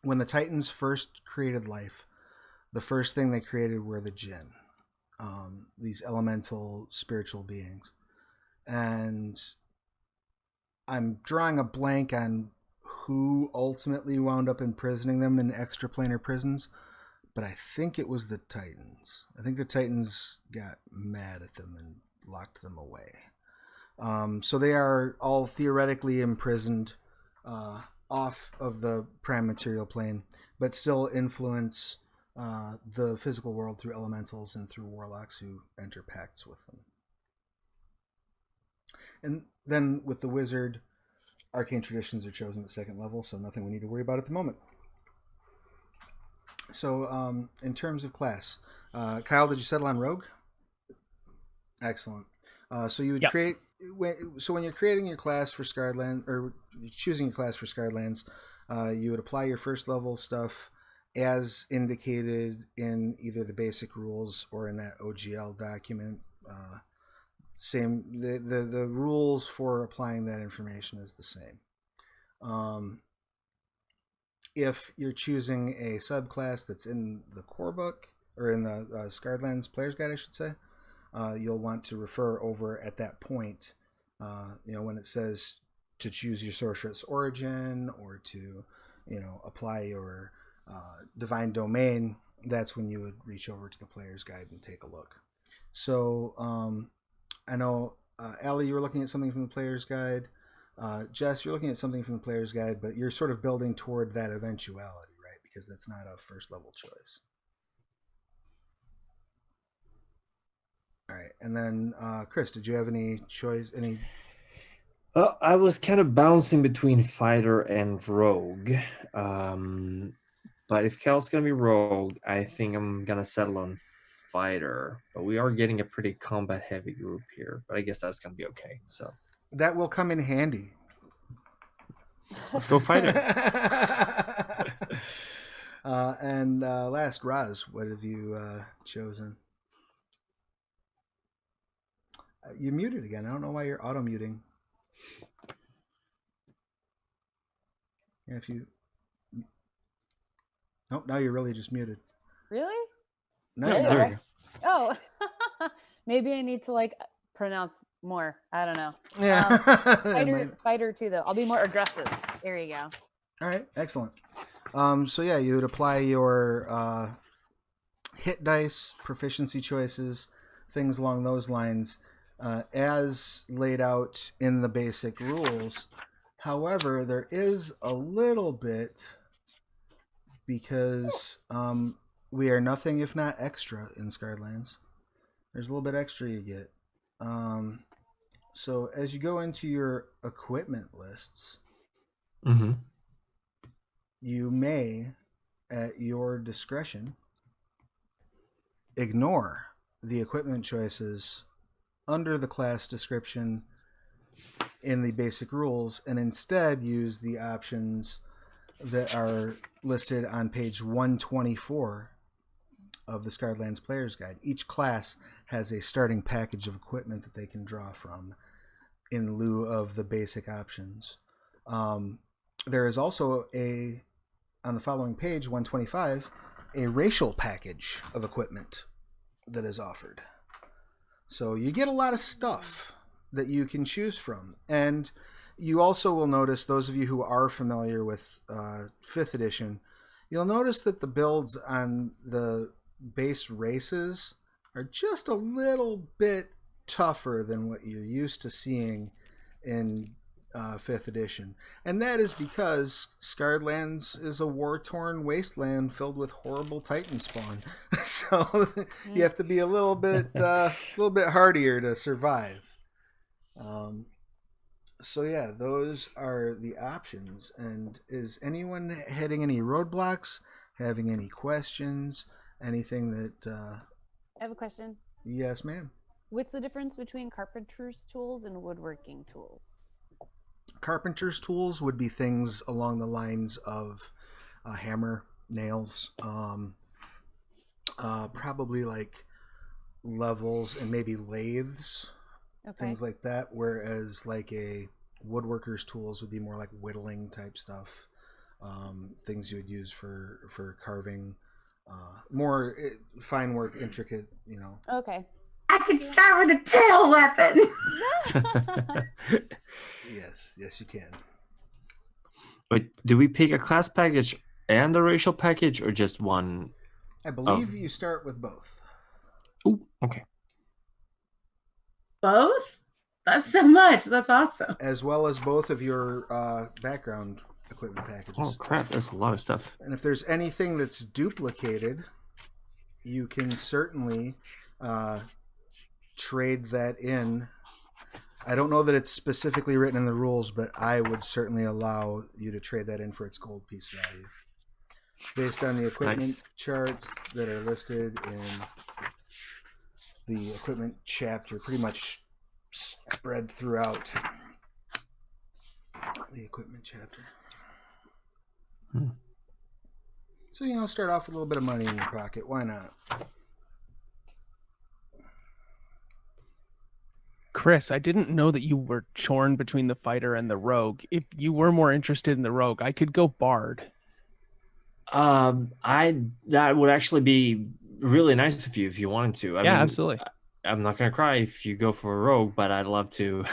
When the Titans first created life, the first thing they created were the Jinn, these elemental spiritual beings. And I'm drawing a blank on who ultimately wound up imprisoning them in extraplanar prisons, but I think it was the Titans. I think the Titans got mad at them and locked them away. So they are all theoretically imprisoned off of the prime material plane, but still influence the physical world through elementals and through warlocks who enter pacts with them. And then with the wizard, arcane traditions are chosen at second level, so nothing we need to worry about at the moment. So in terms of class, Kyle, did you settle on rogue? Excellent. So you would create... So when you're creating your class for Scarred Land, or choosing your class for Scarred Lands, you would apply your first level stuff as indicated in either the basic rules or in that OGL document. The rules for applying that information is the same. If you're choosing a subclass that's in the core book, or in the Scarred Lands Player's Guide, I should say, you'll want to refer over at that point, when it says to choose your sorceress origin or to, apply your divine domain. That's when you would reach over to the Player's Guide and take a look. So I know, Allie, you were looking at something from the Player's Guide. Jess, you're looking at something from the Player's Guide, but you're sort of building toward that eventuality, right? Because that's not a first level choice. All right, and then Chris, did you have any choice? I was kind of bouncing between fighter and rogue, but if Cal's gonna be rogue, I think I'm gonna settle on fighter. But we are getting a pretty combat-heavy group here, but I guess that's gonna be okay. So that will come in handy. Let's go fighter. And last, Raz, what have you chosen? You're muted again. I don't know why you're auto muting. Yeah, if you... Nope, now you're really just muted. Really? No, Yeah, no. there. Oh. Maybe I need to like pronounce more. I don't know. Yeah. Fighter too, though. I'll be more aggressive. There you go. All right, excellent. So yeah, you would apply your hit dice, proficiency choices, things along those lines, as laid out in the basic rules. However, there is a little bit, because we are nothing if not extra in Scarred Lands. There's a little bit extra you get. So as you go into your equipment lists, Mm-hmm. you may, at your discretion, ignore the equipment choices under the class description in the basic rules and instead use the options that are listed on page 124 of the Scarred Lands Player's Guide. Each class has a starting package of equipment that they can draw from in lieu of the basic options. There is also on the following page, 125, a racial package of equipment that is offered. So you get a lot of stuff that you can choose from. And you also will notice, those of you who are familiar with 5th edition, you'll notice that the builds on the base races are just a little bit tougher than what you're used to seeing in 5th edition. And that is because Scarred Lands is a war-torn wasteland filled with horrible Titan spawn. So you have to be a little bit hardier to survive. So yeah, those are the options. And is anyone hitting any roadblocks, having any questions, anything that... I have a question. Yes, ma'am. What's the difference between carpenter's tools and woodworking tools? Carpenter's tools would be things along the lines of a hammer, nails, probably like levels and maybe lathes, things like that. Whereas like a woodworker's tools would be more like whittling type stuff, things you would use for carving, more fine work, intricate, Okay. I could start with a tail weapon. Yes, you can. Wait, do we pick a class package and a racial package, or just one? I believe you start with both. Oh, okay. Both? That's so much. That's awesome. As well as both of your background equipment packages. Oh crap, that's a lot of stuff. And if there's anything that's duplicated, you can certainly trade that in. I don't know that it's specifically written in the rules, but I would certainly allow you to trade that in for its gold piece value. Based on the equipment charts that are listed in the equipment chapter, pretty much spread throughout the equipment chapter. So, start off with a little bit of money in your pocket. Why not? Chris, I didn't know that you were torn between the fighter and the rogue. If you were more interested in the rogue, I could go bard. That would actually be really nice of you if you wanted to. I mean, absolutely. I'm not gonna cry if you go for a rogue, but I'd love to.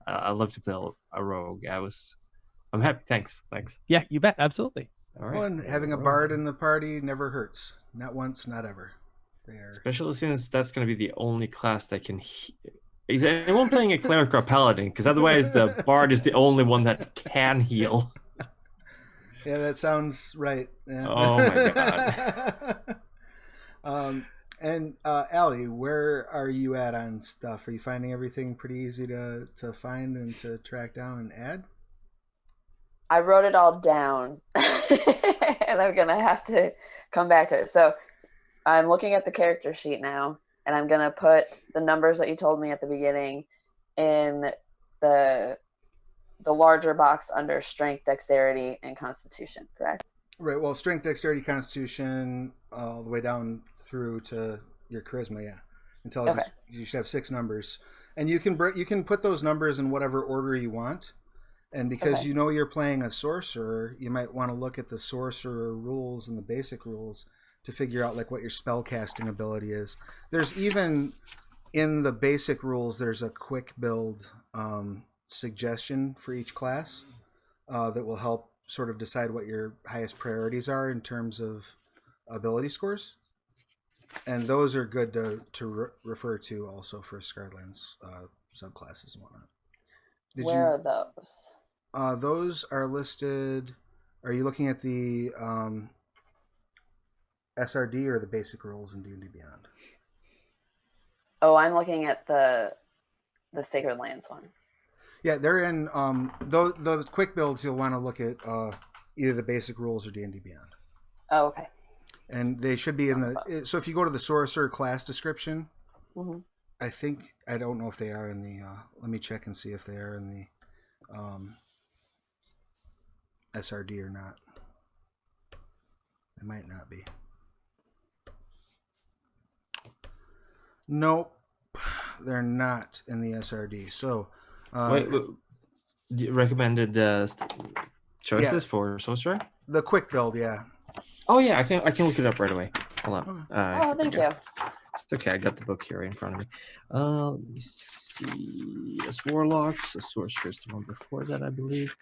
I'd love to play a rogue. I'm happy. Thanks. Yeah, you bet. Absolutely. All right. Well, and having a bard in the party never hurts. Not once, not ever. Especially since that's going to be the only class that can. Is anyone playing a cleric or a paladin? Because otherwise, the bard is the only one that can heal. Yeah, that sounds right. Yeah. Oh my god. And Allie, where are you at on stuff? Are you finding everything pretty easy to find and to track down and add? I wrote it all down, and I'm gonna have to come back to it. So I'm looking at the character sheet now, and I'm gonna put the numbers that you told me at the beginning in the larger box under strength, dexterity, and constitution. Correct? Right. Well, strength, dexterity, constitution, all the way down through to your charisma. Yeah, intelligence. Okay. You should have 6 numbers, and you can put those numbers in whatever order you want. And because you're playing a sorcerer, you might want to look at the sorcerer rules and the basic rules to figure out like what your spell casting ability is. There's even in the basic rules, there's a quick build suggestion for each class that will help sort of decide what your highest priorities are in terms of ability scores. And those are good to refer to also for Scarlands subclasses and whatnot. Where are those? Those are listed. Are you looking at the SRD or the basic rules in D&D Beyond? Oh, I'm looking at the Sacred Lands one. Yeah, they're in those quick builds. You'll want to look at either the basic rules or D&D Beyond. Oh, okay. And they should be in the. So if you go to the Sorcerer class description, Mm-hmm. I don't know if they are in the. Let me check and see if they are in the SRD or not. They might not be. Nope, they're not in the SRD. So, Wait, recommended choices for sorcerer? The quick build, yeah. Oh yeah, I can look it up right away. Hold on. Oh, thank you. It's okay. I got the book here in front of me. Let me see. That's warlocks. The sorcerer is the one before that, I believe.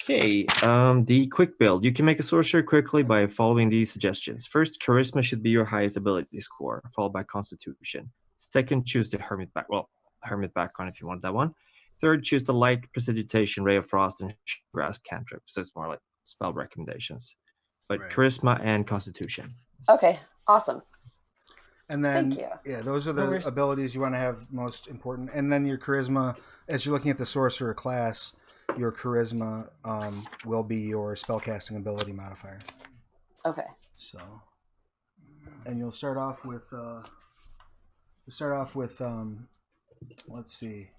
Okay. The quick build. You can make a sorcerer quickly by following these suggestions. First, charisma should be your highest ability score, followed by constitution. Second, choose the hermit background if you want that one. Third, choose the light precipitation, ray of frost, and grass cantrip. So it's more like spell recommendations. But Right. Charisma and Constitution. Okay, awesome. And then, Thank you. yeah, those are the abilities you want to have most important. And then your charisma, as you're looking at the sorcerer class, your charisma will be your spellcasting ability modifier. Okay. So, and you'll start off with let's see,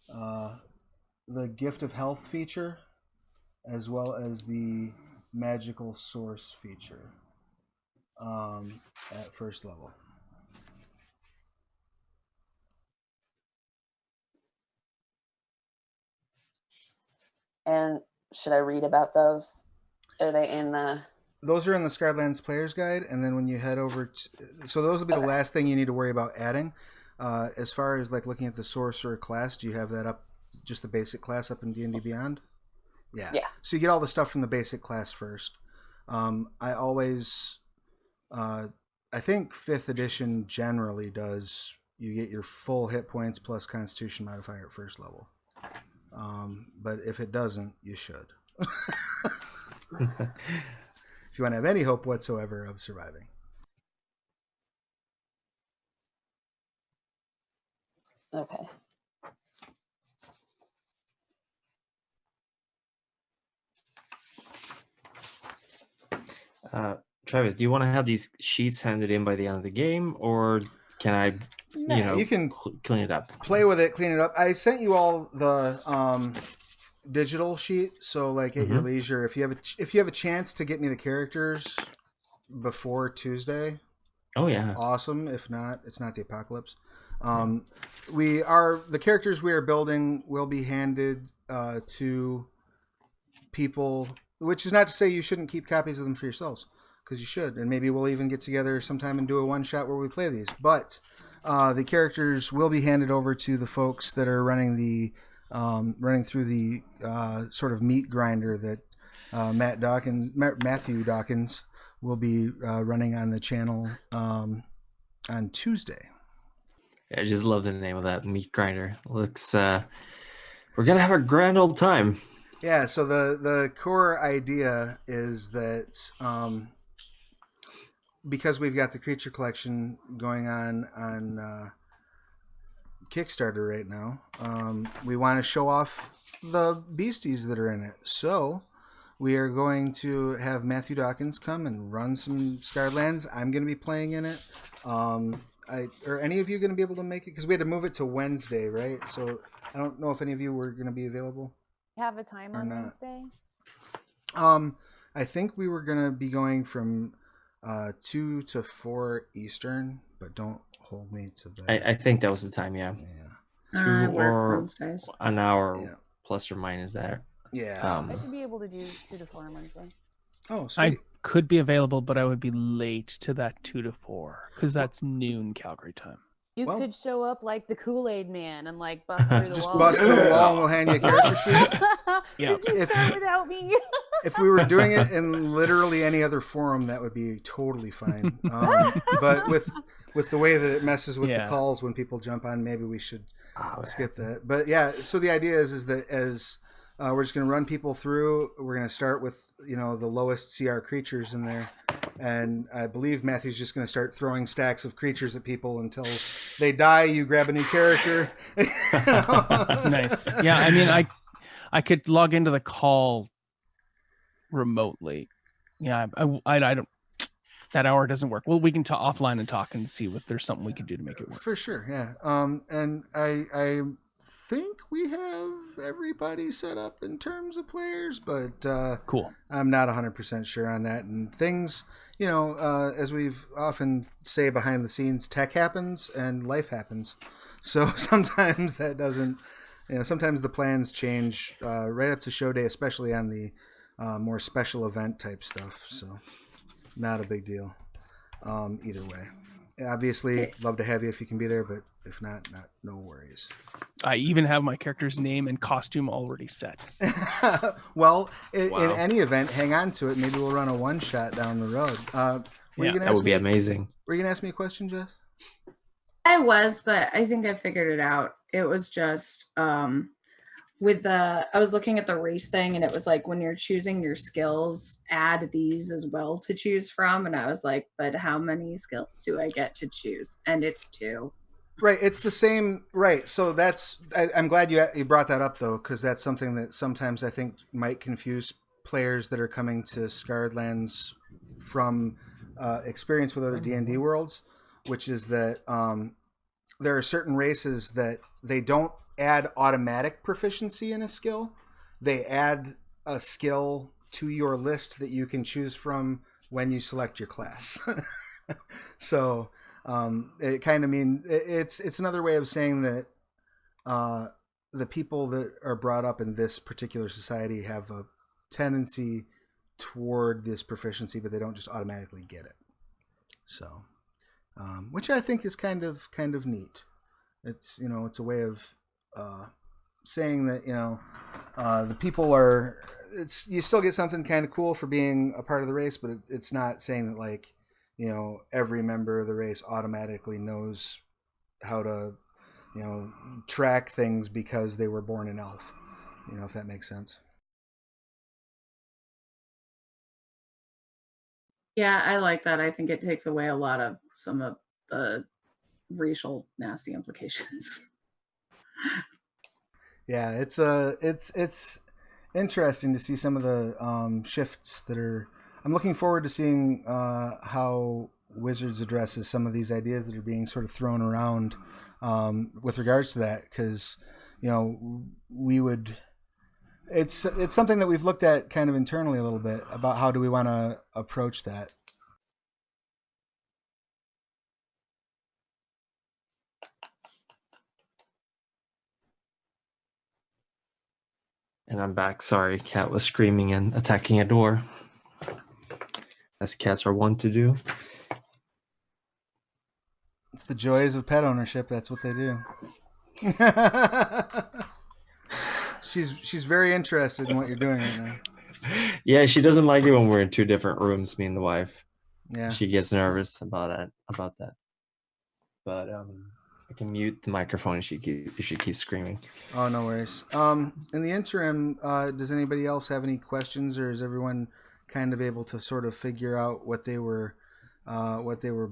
the Gift of Health feature, as well as the Magical Source feature at first level. And should I read about those? Are they in the... Those are in the Scarlands Player's Guide, and then when you head over to... So those will be the last thing you need to worry about adding. As far as like looking at the Sorcerer class, do you have that up, just the basic class up in D&D Beyond? Yeah. So you get all the stuff from the basic class first. I always... I think 5th edition generally does... You get your full hit points plus Constitution modifier at first level. But if it doesn't, you should. If you want to have any hope whatsoever of surviving. Okay. Travis, do you want to have these sheets handed in by the end of the game, or can I, you can clean it up? Play with it, clean it up. I sent you all the digital sheet, so like at your leisure, if you have a chance to get me the characters before Tuesday, oh yeah, awesome. If not, it's not the apocalypse. The characters we are building will be handed to people, which is not to say you shouldn't keep copies of them for yourselves, because you should, and maybe we'll even get together sometime and do a one shot where we play these. But the characters will be handed over to the folks that are running through the sort of meat grinder that Matthew Dawkins will be running on the channel on Tuesday. I just love the name of that, meat grinder. Looks we're gonna have a grand old time. Yeah, so the core idea is that because we've got the creature collection going on Kickstarter right now, we want to show off the beasties that are in it. So we are going to have Matthew Dawkins come and run some Scarlands. I'm going to be playing in it. Are any of you going to be able to make it? Because we had to move it to Wednesday, right? So I don't know if any of you were going to be available. Have a time on Wednesday? I think we were going to be going from 2 to 4 Eastern, but don't hold me to that. I think that was the time, yeah. 2 or an hour plus or minus that. Yeah. I should be able to do 2 to 4 on Wednesday. Oh, sweet. could be available, but I would be late to that 2 to 4 because that's noon Calgary time. You Well- could show up like the Kool-Aid man and like bust through the Just wall. bust through the wall and we'll hand you a character sheet. Yeah. Did you start without me? If we were doing it in literally any other forum, that would be totally fine. But with the way that it messes with the calls when people jump on, maybe we should skip that. But yeah, so the idea is that as we're just going to run people through, we're going to start with the lowest CR creatures in there, and I believe Matthew's just going to start throwing stacks of creatures at people until they die. You grab a new character. Nice. Yeah, I mean, I could log into the call remotely. Yeah, I don't. That hour doesn't work. Well, we can talk offline and talk and see if there's something we can do to make it work. For sure, yeah. And I think we have everybody set up in terms of players, but Cool. I'm not 100% sure on that. And things, as we've often say behind the scenes, tech happens and life happens. So sometimes that doesn't, sometimes the plans change right up to show day, especially on the more special event type stuff. So not a big deal either way. Obviously, love to have you if you can be there, but if not, no worries. I even have my character's name and costume already set. Well, in any event, hang on to it. Maybe we'll run a one-shot down the road. That would be amazing. Were you going to ask me a question, Jess? I was, but I think I figured it out. It was just I was looking at the race thing, and it was like when you're choosing your skills, add these as well to choose from. And I was like, but how many skills do I get to choose? And it's 2. Right, it's the same. Right, so I'm glad you brought that up though, because that's something that sometimes I think might confuse players that are coming to Scarred Lands from experience with other D&D worlds, which is that there are certain races that they don't add automatic proficiency in a skill. They add a skill to your list that you can choose from when you select your class. So it kind of it's another way of saying that the people that are brought up in this particular society have a tendency toward this proficiency, but they don't just automatically get it. So which I think is kind of neat. It's it's a way of saying that the people are. You still get something kind of cool for being a part of the race, but it's not saying that like every member of the race automatically knows how to track things because they were born an elf. If that makes sense. Yeah, I like that. I think it takes away a lot of some of the racial nasty implications. Yeah, it's interesting to see some of the shifts that are. I'm looking forward to seeing how Wizards addresses some of these ideas that are being sort of thrown around with regards to that, because we would. It's something that we've looked at kind of internally a little bit about how do we want to approach that. And I'm back. Sorry, cat was screaming and attacking a door, as cats are wont to do. It's the joys of pet ownership. That's what they do. She's very interested in what you're doing right now. Yeah, she doesn't like it when we're in 2 different rooms, me and the wife. Yeah. She gets nervous about that. But I can mute the microphone if she keeps screaming. Oh, no worries. In the interim, does anybody else have any questions, or is everyone kind of able to sort of figure out what they were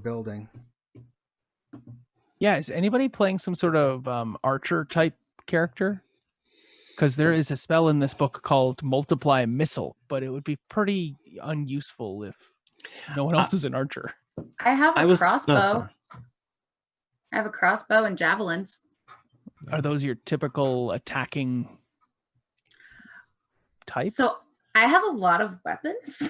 building? Yeah, is anybody playing some sort of archer type character? Because there is a spell in this book called Multiply Missile, but it would be pretty unuseful if no one else is an archer. I have a crossbow. No, I have a crossbow and javelins. Are those your typical attacking type? So I have a lot of weapons.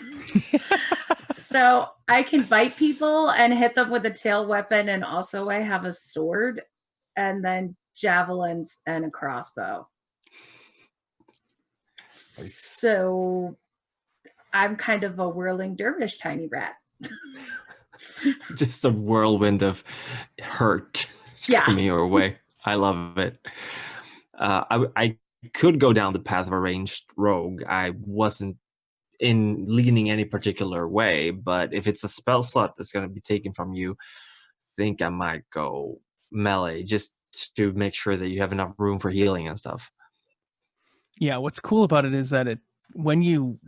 So I can bite people and hit them with a tail weapon, and also I have a sword, and then javelins and a crossbow. So I'm kind of a whirling dervish tiny rat. Just a whirlwind of hurt Yeah. coming your way. I love it. I could go down the path of a ranged rogue. I wasn't in leaning any particular way, but if it's a spell slot that's going to be taken from you, think I might go melee just to make sure that you have enough room for healing and stuff. Yeah, what's cool about it is that when you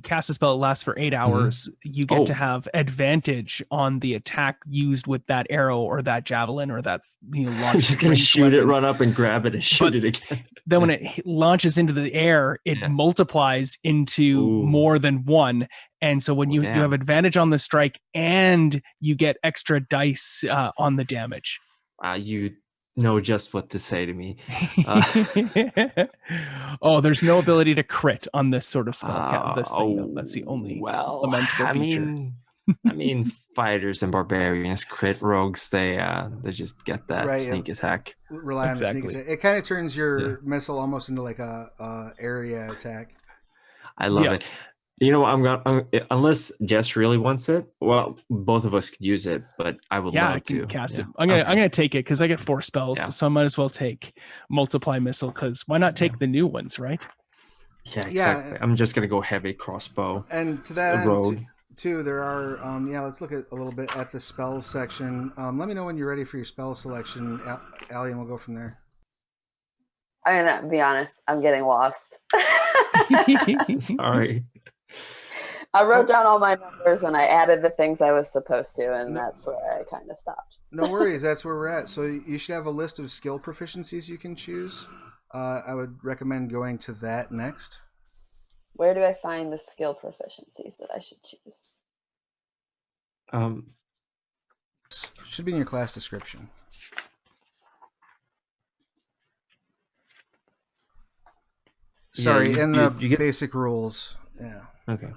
cast a spell, it lasts for 8 hours. You get to have advantage on the attack used with that arrow or that javelin or that I'm launch. just gonna shoot it, run up and grab it and shoot it again. Then when it launches into the air, it multiplies into more than one. And so when you have advantage on the strike and you get extra dice on the damage. You know just what to say to me. Oh, there's no ability to crit on this sort of spell. This thing, though. That's the only lamentable feature. I mean, fighters and barbarians, crit rogues, they just get that sneak attack. Rely on the sneak attack. It kind of turns your missile almost into like a area attack. I love it. You know what? Unless Jess really wants it. Well, both of us could use it, but I would love to. Yeah, I can cast it. I'm gonna take it because I get 4 spells, so I might as well take multiply missile. Because why not take the new ones, right? Yeah, exactly. I'm just gonna go heavy crossbow. And to that end, too, there are. Let's look at a little bit at the spells section. Let me know when you're ready for your spell selection, Allie, and we'll go from there. I'm gonna be honest. I'm getting lost. Sorry. I wrote down all my numbers and I added the things I was supposed to, and that's where I kind of stopped. No worries, that's where we're at. So you should have a list of skill proficiencies you can choose. I would recommend going to that next. Where do I find the skill proficiencies that I should choose? Should be in your class description. Sorry, in the basic rules. Yeah. Okay. It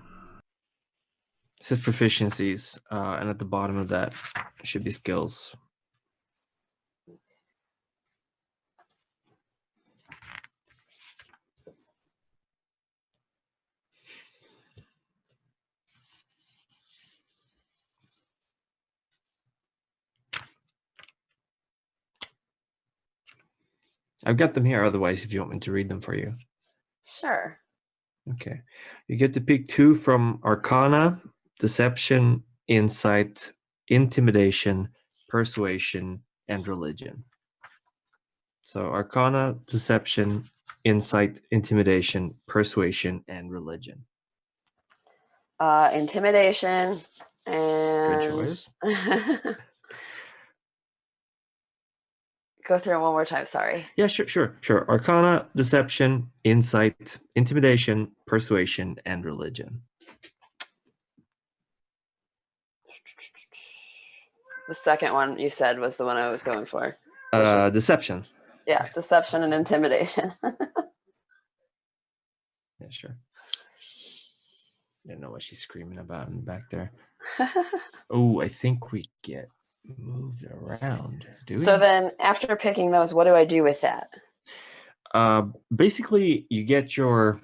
says proficiencies, and at the bottom of that should be skills. I've got them here, otherwise, if you want me to read them for you. Sure. Okay. You get to pick 2 from Arcana, Deception, Insight, Intimidation, Persuasion, and Religion. So Arcana, Deception, Insight, Intimidation, Persuasion, and Religion. Intimidation and... Good choice. Go through it one more time, sorry. Yeah, sure. Arcana, Deception, Insight, Intimidation, Persuasion, and Religion. The second one you said was the one I was going for. Deception. Yeah, Deception and Intimidation. Yeah, sure. I don't know what she's screaming about in the back there. Oh, I think we get moved around. Do we? So then after picking those, what do I do with that? Basically you get your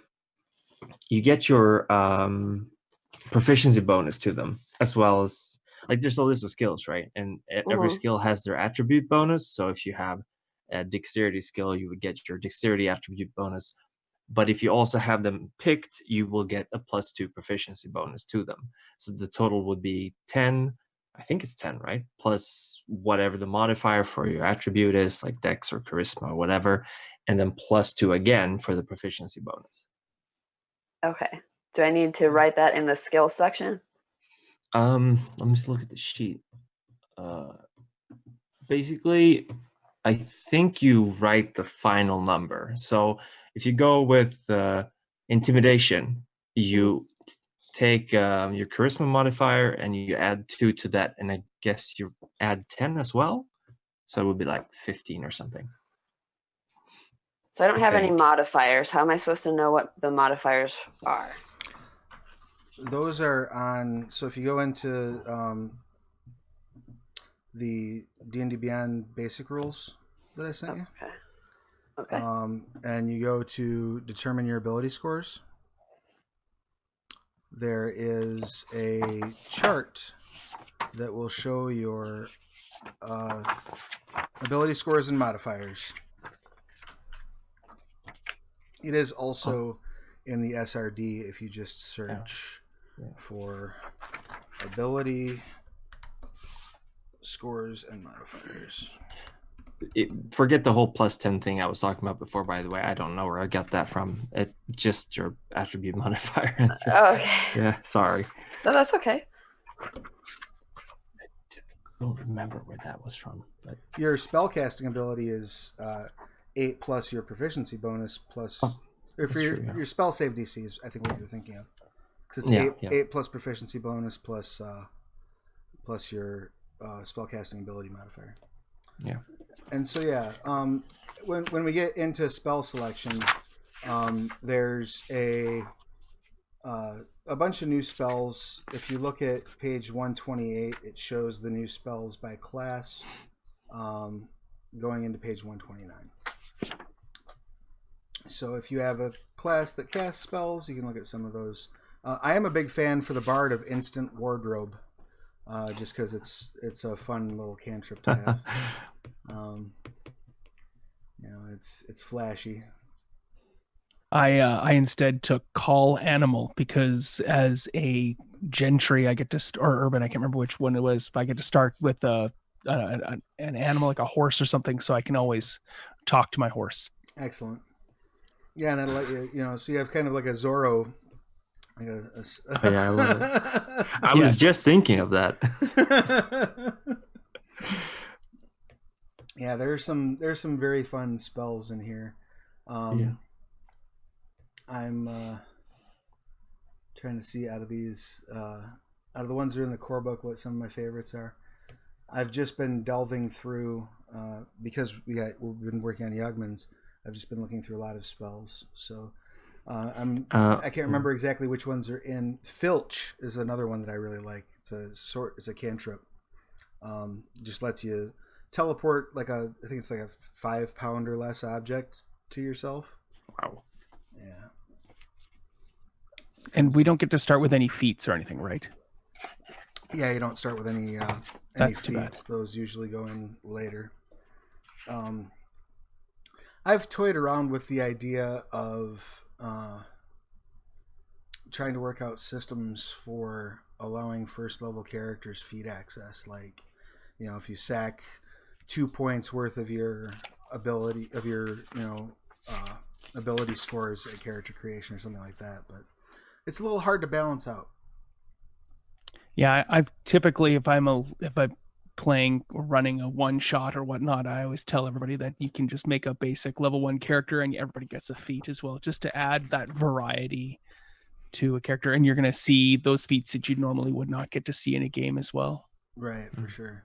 proficiency bonus to them, as well as there's a list of skills, right? And every skill has their attribute bonus. So if you have a dexterity skill, you would get your dexterity attribute bonus. But if you also have them picked, you will get a +2 proficiency bonus to them. So the total would be 10. I think it's 10, right? Plus whatever the modifier for your attribute is, like dex or charisma or whatever, and then +2 again for the proficiency bonus. Okay. Do I need to write that in the skill section? Let me just look at the sheet. Basically, I think you write the final number. So if you go with intimidation, you take your charisma modifier and you add 2 to that, and I guess you add 10 as well. So it would be like 15 or something. So I don't have any modifiers. How am I supposed to know what the modifiers are? Those are on. So if you go into the D&D Beyond basic rules that I sent you. Okay. And you go to determine your ability scores. there is a chart that will show your ability scores and modifiers. It is also in the SRD if you just search for ability scores and modifiers. Forget the whole +10 thing I was talking about before, by the way. I don't know where I got that from. It's just your attribute modifier. Okay. Yeah, sorry. No, that's okay. I don't remember where that was from. But Your spellcasting ability is 8 plus your proficiency bonus plus... or for your spell save DC is, I think, what you're thinking of. Because it's 8 plus proficiency bonus plus your spellcasting ability modifier. Yeah. And so when we get into spell selection, there's a bunch of new spells. If you look at page 128, it shows the new spells by class, going into page 129. So if you have a class that casts spells, you can look at some of those. I am a big fan for the Bard of Instant Wardrobe, just because it's a fun little cantrip to have. It's flashy. I instead took Call Animal because as a gentry, I get to or urban. I can't remember which one it was, but I get to start with an animal like a horse or something, so I can always talk to my horse. Excellent. Yeah, and that'll let you, so you have kind of like a Zorro. I love it. I was just thinking of that. Yeah, there's some very fun spells in here. I'm trying to see out of these, out of the ones that are in the core book, what some of my favorites are. I've just been delving through because we've been working on Yugman's. I've just been looking through a lot of spells. So I can't remember exactly which ones are in. Filch is another one that I really like. It's a cantrip. Just lets you teleport I think it's like a 5-pound or less object to yourself. Wow. Yeah. And we don't get to start with any feats or anything, right? Yeah, you don't start with any That's too bad. feats. Those usually go in later. I've toyed around with the idea of trying to work out systems for allowing first level characters feat access. Like, if you sack 2 points worth of your ability ability scores at character creation or something like that, but it's a little hard to balance out. Yeah, I typically if I'm playing or running a one shot or whatnot, I always tell everybody that you can just make a basic level 1 character and everybody gets a feat as well, just to add that variety to a character, and you're going to see those feats that you normally would not get to see in a game as well. Right, for sure.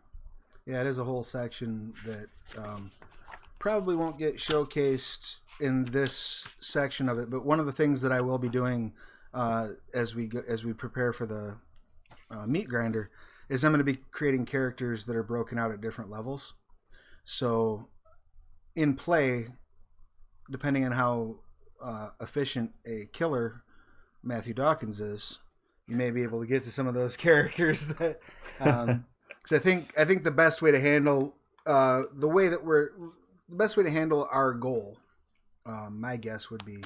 Yeah, it is a whole section that probably won't get showcased in this section of it, but one of the things that I will be doing as we prepare for the meat grinder is I'm going to be creating characters that are broken out at different levels. So in play, depending on how efficient a killer Matthew Dawkins is, you may be able to get to some of those characters that because I think the best way to handle the best way to handle our goal, my guess would be,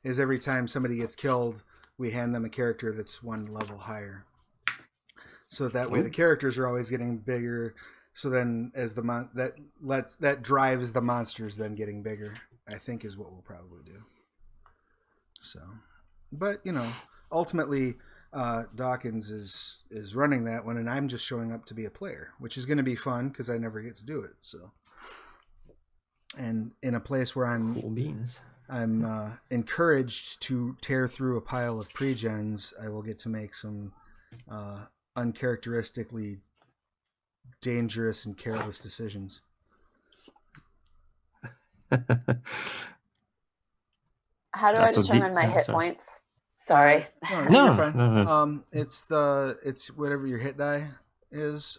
is every time somebody gets killed, we hand them a character that's one level higher. So that way the characters are always getting bigger. So then as that drives the monsters then getting bigger, I think is what we'll probably do. So, but ultimately Dawkins is running that one, and I'm just showing up to be a player, which is going to be fun because I never get to do it. So, and in a place where I'm encouraged to tear through a pile of pre-gens, I will get to make some uncharacteristically dangerous and careless decisions. How do I determine my hit points? Sorry. No, you're fine. No. It's whatever your hit die is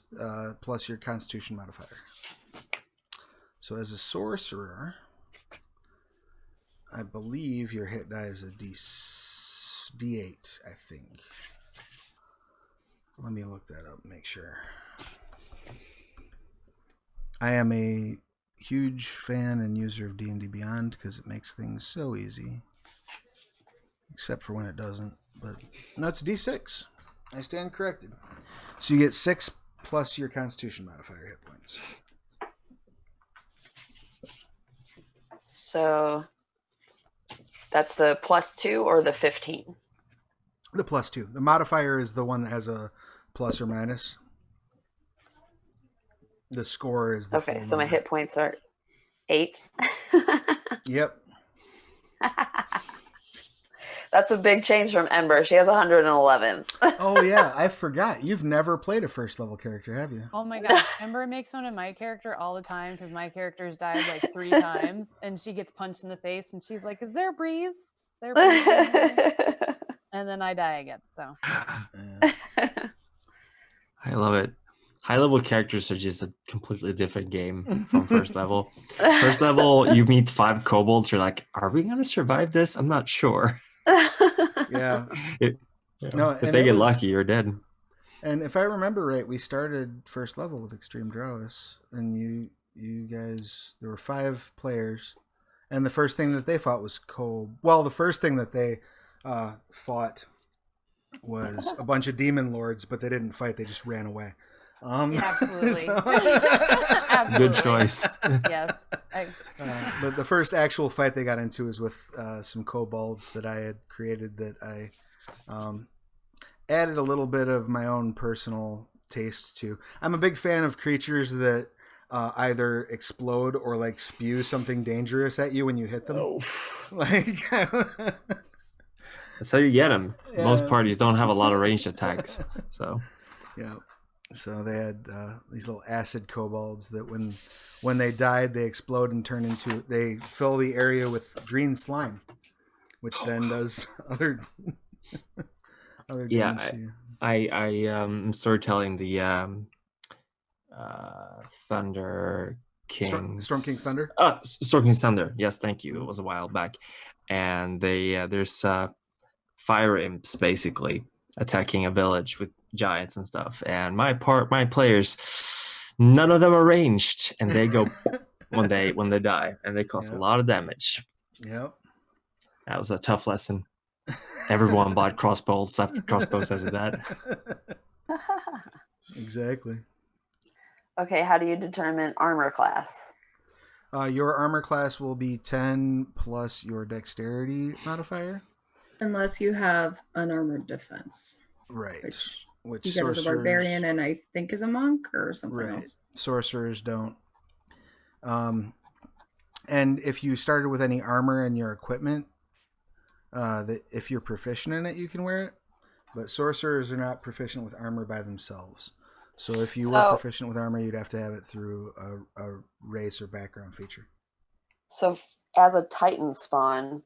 plus your Constitution modifier. So as a sorcerer, I believe your hit die is a D8, I think. Let me look that up and make sure. I am a huge fan and user of D&D Beyond because it makes things so easy. Except for when it doesn't. But no, it's D6. I stand corrected. So you get 6 plus your Constitution modifier hit points. So that's the +2 or the 15? The +2. The modifier is the one that has a plus or minus. The score is the Okay, full so my number. hit points are 8. Yep. That's a big change from Ember. She has 111. Oh yeah, I forgot. You've never played a first level character, have you? Oh my gosh, Ember makes fun of my character all the time because my character's died like 3 times, and she gets punched in the face, and she's like, "Is there a breeze? Is there a breeze in here?" And then I die again. So Yeah. I love it. High level characters are just a completely different game from first level. First level, you meet 5 kobolds. You're like, are we gonna survive this? I'm not sure. Yeah. No, if and they it get was- lucky, you're dead. And if I remember right, we started first level with Extreme Drowis, and you guys, there were 5 players, and the first thing that they fought was the first thing that they fought was a bunch of demon lords, but they didn't fight; they just ran away. yeah, absolutely, so- absolutely. Good choice. Yes. But the first actual fight they got into was with some kobolds that I had created that I added a little bit of my own personal taste to. I'm a big fan of creatures that either explode or like spew something dangerous at you when you hit them. Oh. Like, That's how you get them. Yeah. Most parties don't have a lot of ranged attacks, so yeah. So they had these little acid kobolds that when they died, they explode and they fill the area with green slime, which then does other Yeah, damage to you. I'm storytelling the Thunder Kings. Storm King's Thunder? Storm King's Thunder. Yes, thank you. It was a while back, and there's fire imps basically attacking a village with giants and stuff. And my players, none of them are ranged, and they go when they die, and they cause a lot of damage. Yep. That was a tough lesson. Everyone bought crossbows after that. Exactly. Okay, how do you determine armor class? Your armor class will be 10 plus your dexterity modifier. Unless you have unarmored defense. Right. Which you get as a barbarian and I think as a monk or something right. else. Sorcerers don't. And if you started with any armor in your equipment, that if you're proficient in it, you can wear it. But sorcerers are not proficient with armor by themselves. So if you were proficient with armor, you'd have to have it through a race or background feature. So as a Titan spawn,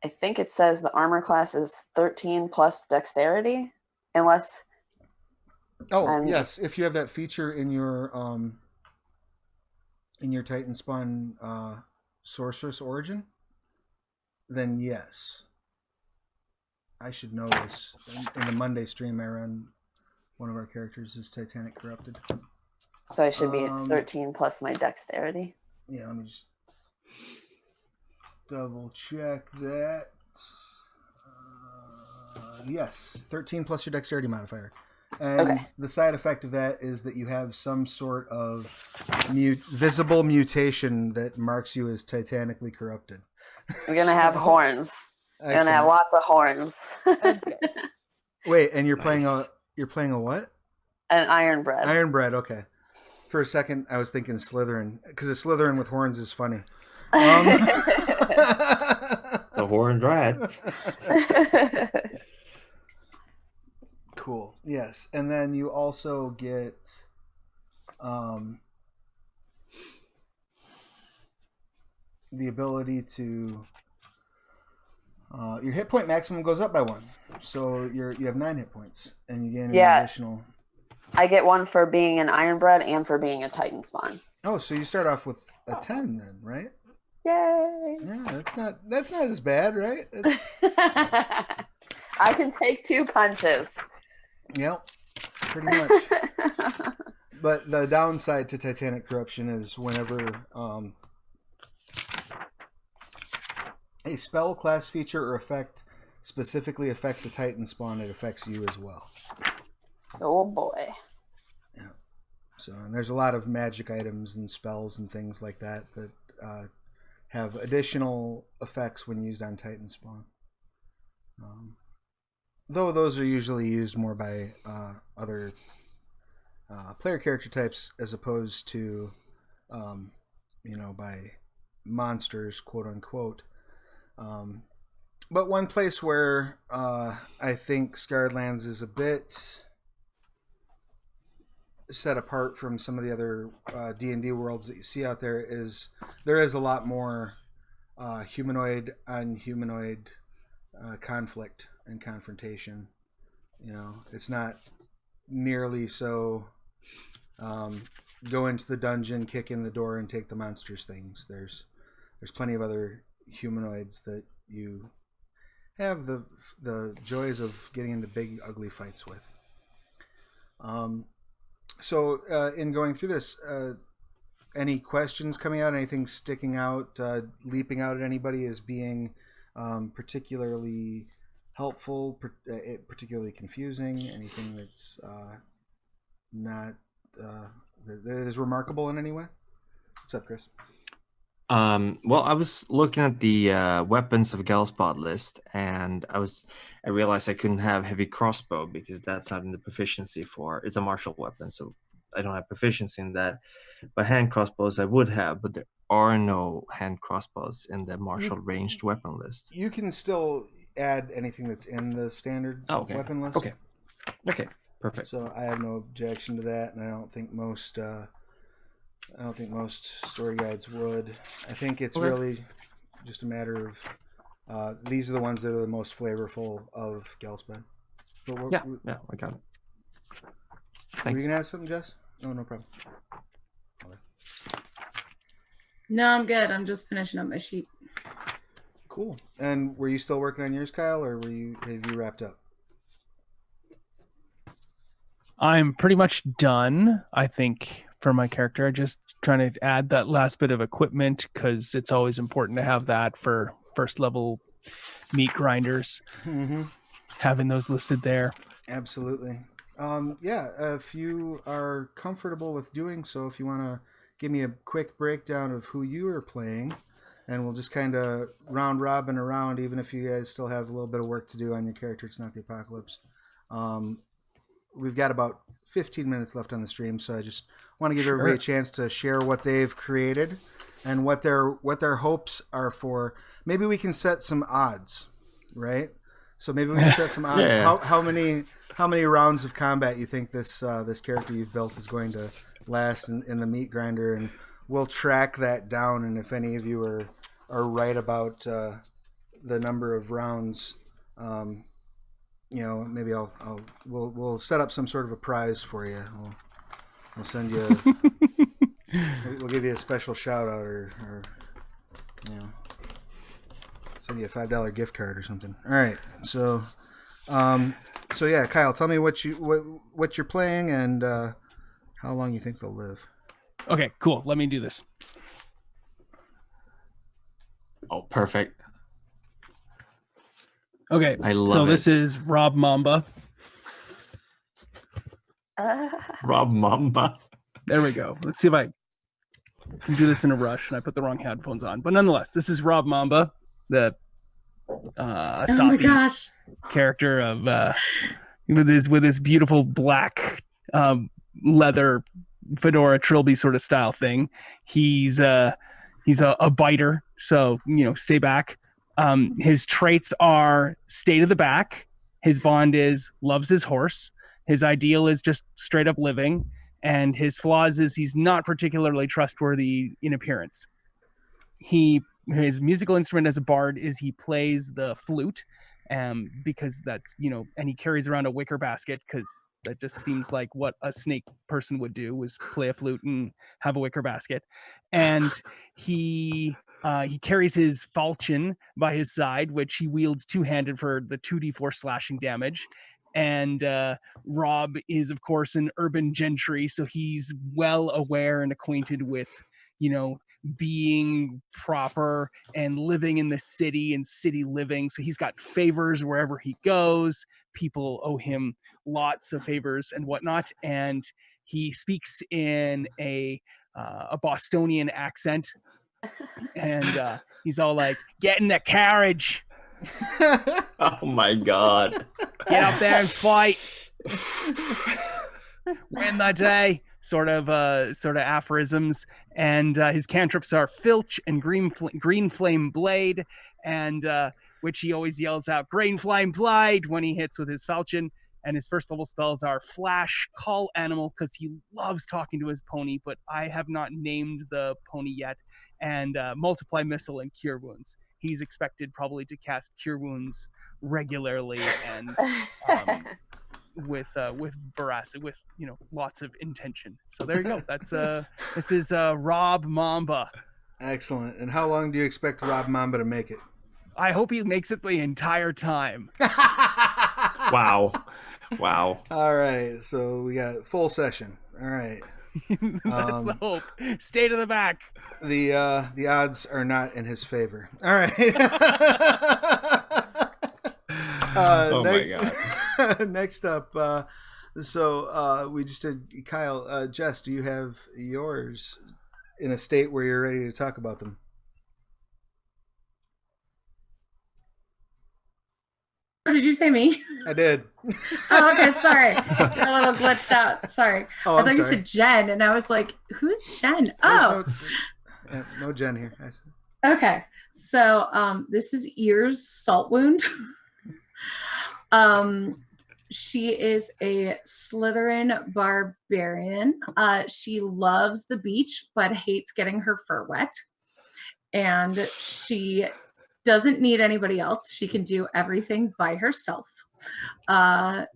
I think it says the armor class is 13 plus dexterity, unless. Yes, if you have that feature in your Titan spawn sorceress origin, then yes. I should know this. In the Monday stream I run, one of our characters is Titanic Corrupted. So I should be at 13 plus my dexterity. Yeah, let me just double check that. Yes, 13 plus your dexterity modifier. And the side effect of that is that you have some sort of visible mutation that marks you as titanically corrupted. I'm going to have horns. I'm going to have lots of horns. Wait, and you're playing a what? An Iron Bread. Iron Bread, okay. For a second, I was thinking Slytherin, because a Slytherin with horns is funny. The horned rat. Cool. Yes, and then you also get the ability to your hit point maximum goes up by 1, so you have 9 hit points, and you gain an additional. I get 1 for being an Iron Bread and for being a Titan spawn. Oh, so you start off with a 10 then, right? Yay! Yeah, that's not as bad, right? It's, I can take 2 punches. yep, pretty much. But the downside to Titanic Corruption is whenever a spell, class, feature, or effect specifically affects a Titan spawn, it affects you as well. Oh boy. Yeah. So, and there's a lot of magic items and spells and things like that that have additional effects when used on Titan spawn. Though those are usually used more by other player character types as opposed to, by monsters, quote unquote. But one place where I think Scarred Lands is a bit set apart from some of the other D&D worlds that you see out there is there is a lot more humanoid on humanoid conflict and confrontation. It's not nearly so go into the dungeon, kick in the door, and take the monsters things. There's plenty of other humanoids that you have the joys of getting into big ugly fights with. So in going through this, any questions coming out? Anything sticking out, leaping out at anybody as being particularly helpful, particularly confusing? Anything that's not that is remarkable in any way? What's up, Chris? Well, I was looking at the weapons of Galspot list, and I realized I couldn't have heavy crossbow because that's not in the proficiency for. It's a martial weapon, so I don't have proficiency in that. But hand crossbows I would have, but there are no hand crossbows in the martial ranged weapon list. You can still add anything that's in the standard weapon list. Okay, perfect. So I have no objection to that, and I don't think most story guides would. I think it's really just a matter of these are the ones that are the most flavorful of Galspad. Yeah, I got it. Thanks. Were you gonna ask something, Jess? Oh, no problem. No, I'm good. I'm just finishing up my sheet. Cool. And were you still working on yours, Kyle, or have you wrapped up? I'm pretty much done, I think, for my character. I just trying to add that last bit of equipment because it's always important to have that for first level meat grinders. Mm-hmm. Having those listed there. Absolutely. If you are comfortable with doing so, if you want to give me a quick breakdown of who you are playing, and we'll just kind of round robin around, even if you guys still have a little bit of work to do on your character. It's not the apocalypse. We've got about 15 minutes left on the stream, so I just want to give everybody a chance to share what they've created and what their hopes are for. Maybe we can set some odds, right? So maybe we can set some odds. Yeah. How many rounds of combat you think this character you've built is going to last in the meat grinder, and we'll track that down. And if any of you are right about the number of rounds, maybe we'll set up some sort of a prize for you. We'll send you. We'll give you a special shout out, or send you a $5 gift card or something. All right, so yeah, Kyle, tell me what you're playing and how long you think they'll live. Okay, cool. Let me do this. Oh, perfect. Okay, I love so it. this is Rob Mamba. Rob Mamba. There we go. Let's see if I can do this in a rush, and I put the wrong headphones on. But nonetheless, this is Rob Mamba, the Asahi character of with his beautiful black leather fedora trilby sort of style thing. He's a biter, so stay back. His traits are stay to the back. His bond is loves his horse. His ideal is just straight up living, and his flaws is he's not particularly trustworthy in appearance. His musical instrument as a bard is he plays the flute, because that's and he carries around a wicker basket because that just seems like what a snake person would do, was play a flute and have a wicker basket. And he He carries his falchion by his side, which he wields two-handed for the 2d4 slashing damage. And Rob is, of course, an urban gentry, so he's well aware and acquainted with, being proper and living in the city and city living. So he's got favors wherever he goes. People owe him lots of favors and whatnot. And he speaks in a Bostonian accent. And he's all like, "Get in the carriage. Oh my god. Get up there and fight. Win the day." Sort of aphorisms. And his cantrips are Filch and Green Flame Blade, and which he always yells out Green Flame Blade when he hits with his falchion. And his first level spells are Flash, Call Animal, because he loves talking to his pony, but I have not named the pony yet, and Multiply Missile and Cure Wounds. He's expected probably to cast Cure Wounds regularly and with veracity, with lots of intention. So there you go. That's this is Rob Mamba. Excellent. And how long do you expect Rob Mamba to make it? I hope he makes it the entire time. Wow. All right, so we got full session. All right. That's the hope. Stay to the back. The odds are not in his favor. All right. My god. Next up, so we just did Kyle. Jess, do you have yours in a state where you're ready to talk about them? Or did you say me? I did. Oh, okay. Sorry. Got a little glitched out. Sorry. Oh, I thought you said Jen, and I was like, who's Jen? Oh. No Jen here. Okay. So this is Ear's Salt Wound. She is a Slytherin barbarian. She loves the beach, but hates getting her fur wet. And she doesn't need anybody else. She can do everything by herself. And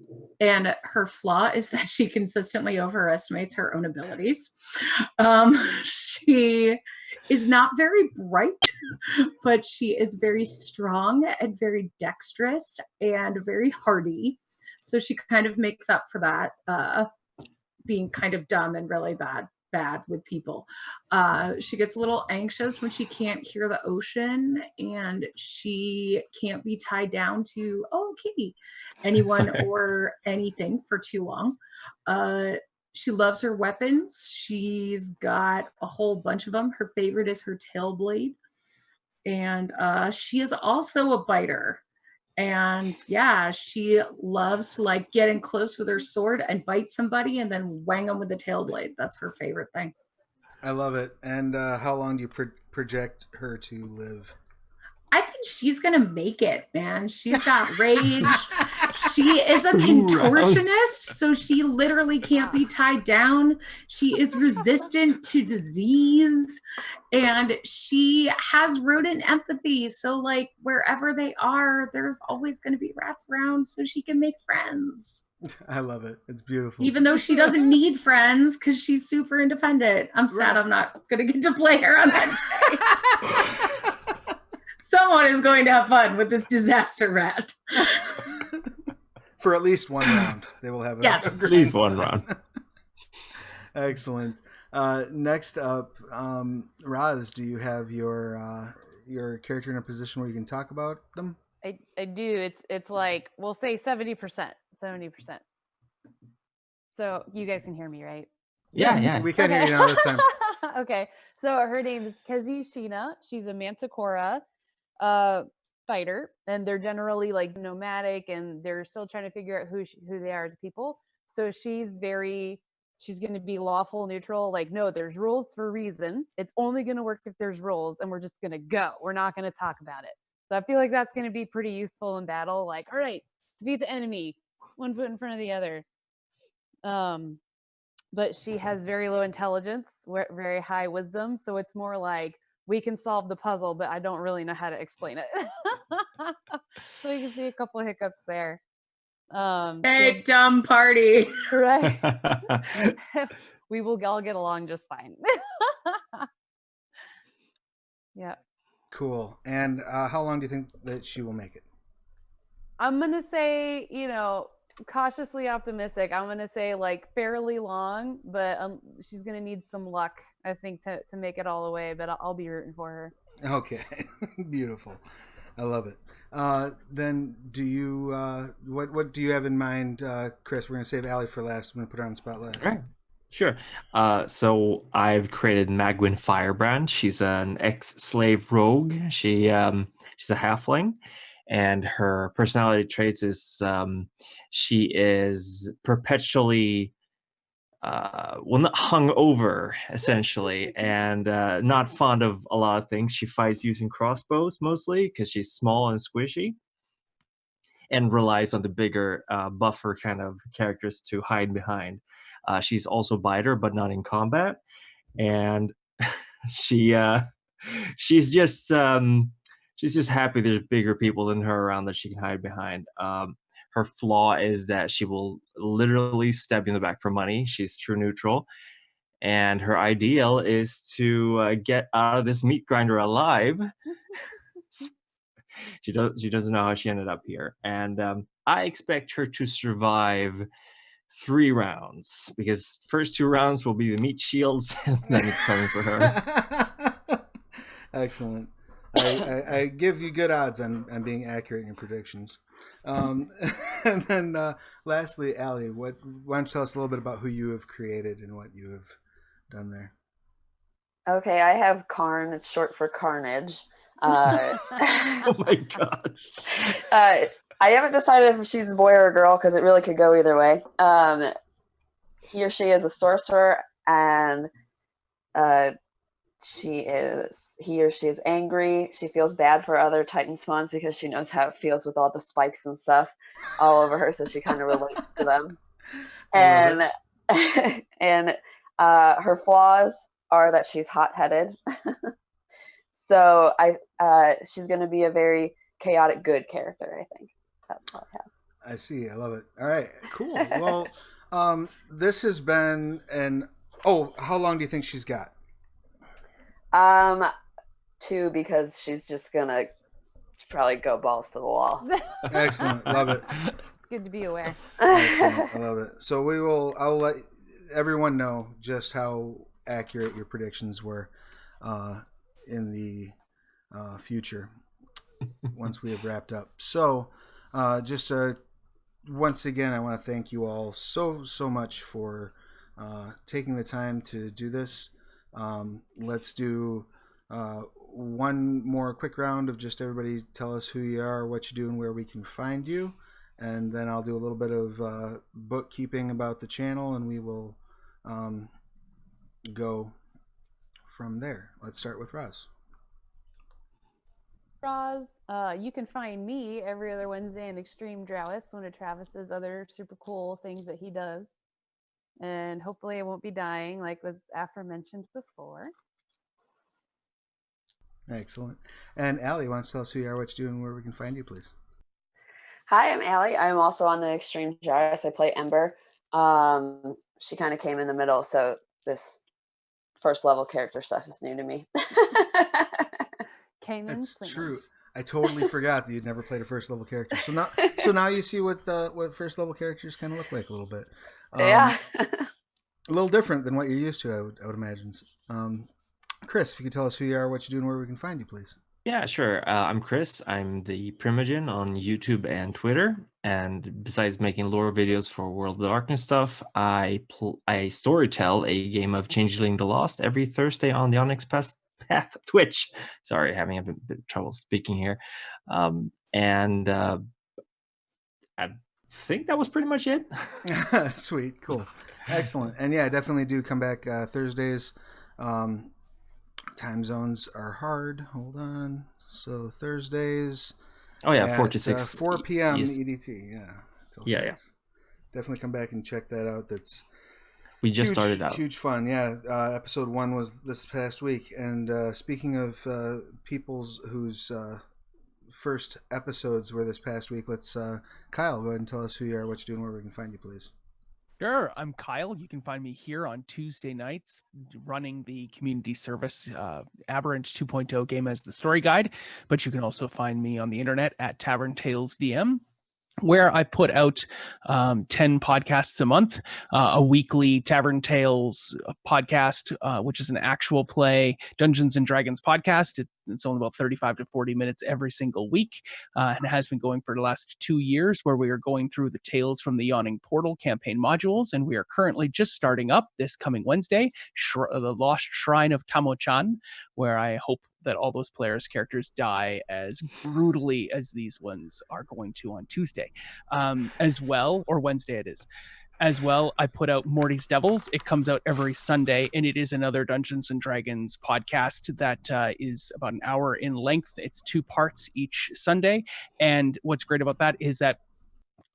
her flaw is that she consistently overestimates her own abilities. She is not very bright, but she is very strong and very dexterous and very hardy. So she kind of makes up for that, being kind of dumb and really bad with people. She gets a little anxious when she can't hear the ocean, and she can't be tied down to anyone or anything for too long. She loves her weapons. She's got a whole bunch of them. Her favorite is her tail blade, and she is also a biter. And yeah, she loves to get in close with her sword and bite somebody and then wang them with the tail blade. That's her favorite thing. I love it. And how long do you project her to live? I think she's gonna make it, man. She's got rage. She is a contortionist, so she literally can't be tied down. She is resistant to disease, and she has rodent empathy. So wherever they are, there's always going to be rats around, so she can make friends. I love it. It's beautiful. Even though she doesn't need friends because she's super independent. I'm sad I'm not going to get to play her on Wednesday. Someone is going to have fun with this disaster rat. For at least one round. They will have at least one round. Excellent. Next up, Roz, do you have your character in a position where you can talk about them? I do. It's like, we'll say 70%. 70%. So you guys can hear me, right? Yeah. We can hear you now this time. Okay. So her name is Kezi Sheena. She's a Manticora fighter, and they're generally nomadic, and they're still trying to figure out who they are as people. So she's going to be lawful neutral. No, there's rules for a reason. It's only going to work if there's rules, and we're just going to go. We're not going to talk about it. So I feel like that's going to be pretty useful in battle. All right, defeat the enemy, one foot in front of the other. But she has very low intelligence, very high wisdom. So it's more like, we can solve the puzzle, but I don't really know how to explain it. So you can see a couple of hiccups there. Hey, dumb party. Right. We will all get along just fine. Yeah. Cool. And how long do you think that she will make it? I'm gonna say, cautiously optimistic. I'm gonna say like fairly long, but she's gonna need some luck, I think, to make it all the way. But I'll be rooting for her. Okay. Beautiful. I love it. Then do you what do you have in mind, Chris? We're gonna save Allie for last. I'm gonna put her on the spot last. All right. Sure. So I've created Magwyn Firebrand. She's an ex-slave rogue. She's a halfling, and her personality traits is she is perpetually not hung over essentially, and not fond of a lot of things. She fights using crossbows mostly because she's small and squishy, and relies on the bigger, buffer kind of characters to hide behind. She's also biter, but not in combat, and she she's just happy there's bigger people than her around that she can hide behind. Her flaw is that she will literally stab you in the back for money. She's true neutral, and her ideal is to get out of this meat grinder alive. She doesn't know how she ended up here, and I expect her to survive 3 rounds, because first 2 rounds will be the meat shields, and then it's coming for her. Excellent. I give you good odds on being accurate in your predictions. And then lastly, Allie, why don't you tell us a little bit about who you have created and what you have done there? Okay, I have Karn. It's short for Carnage. Oh my god. I haven't decided if she's a boy or a girl because it really could go either way. He or she is a sorcerer, and he or she is angry. She feels bad for other Titan spawns because she knows how it feels with all the spikes and stuff all over her, so she kind of relates to them. And and her flaws are that she's hot-headed. So she's going to be a very chaotic good character, I think. That's all I have. I see. I love it. All right. Cool. Well, this has been how long do you think she's got? 2, because she's just going to probably go balls to the wall. Excellent. Love it. It's good to be aware. Excellent. I love it. So I'll let everyone know just how accurate your predictions were in the future once we have wrapped up. So just once again, I want to thank you all so much for taking the time to do this. Let's do one more quick round of just everybody tell us who you are, what you do, and where we can find you. And then I'll do a little bit of bookkeeping about the channel, and we will go from there. Let's start with Roz. Roz, you can find me every other Wednesday in Extreme Drowis, one of Travis's other super cool things that he does. And hopefully I won't be dying like was aforementioned before. Excellent. And Allie, why don't you tell us who you are, what you do, and where we can find you, please? Hi, I'm Allie. I'm also on the Extreme Drowis. I play Ember. She kind of came in the middle, so this first level character stuff is new to me. That's true. I totally forgot that you'd never played a first level character. So now you see what first level characters kind of look like a little bit. Yeah. A little different than what you're used to, I would imagine. Chris, if you could tell us who you are, what you do, and where we can find you, please. Yeah, sure. I'm Chris. I'm the Primogen on YouTube and Twitter. And besides making lore videos for World of Darkness stuff, I storytell a game of Changeling the Lost every Thursday on the Onyx Path Twitch. Sorry, having a bit of trouble speaking here. And I think that was pretty much it. Sweet, cool, excellent. And yeah, definitely do come back Thursdays. Time zones are hard. Hold on. So Thursdays. Oh yeah, 4 to 6. 4 p.m. EDT. Yeah. Yeah. Definitely come back and check that out. We just started out. Huge fun. Yeah. Episode 1 was this past week. And speaking of people's whose first episodes were this past week, let's Kyle, go ahead and tell us who you are, what you do, and where we can find you, please. Sure. I'm Kyle. You can find me here on Tuesday nights running the community service Aberrant 2.0 game as the story guide. But you can also find me on the internet at Tavern Tales DM, where I put out 10 podcasts a month, a weekly Tavern Tales podcast, which is an actual play Dungeons and Dragons podcast. It's only about 35 to 40 minutes every single week, and it has been going for the last 2 years, where we are going through the Tales from the Yawning Portal campaign modules, and we are currently just starting up this coming Wednesday, the Lost Shrine of Tamo-chan, where I hope that all those players' characters die as brutally as these ones are going to on Tuesday. As well, or Wednesday it is. As well, I put out Morty's Devils. It comes out every Sunday, and it is another Dungeons and Dragons podcast that is about an hour in length. It's 2 parts each Sunday, and what's great about that is that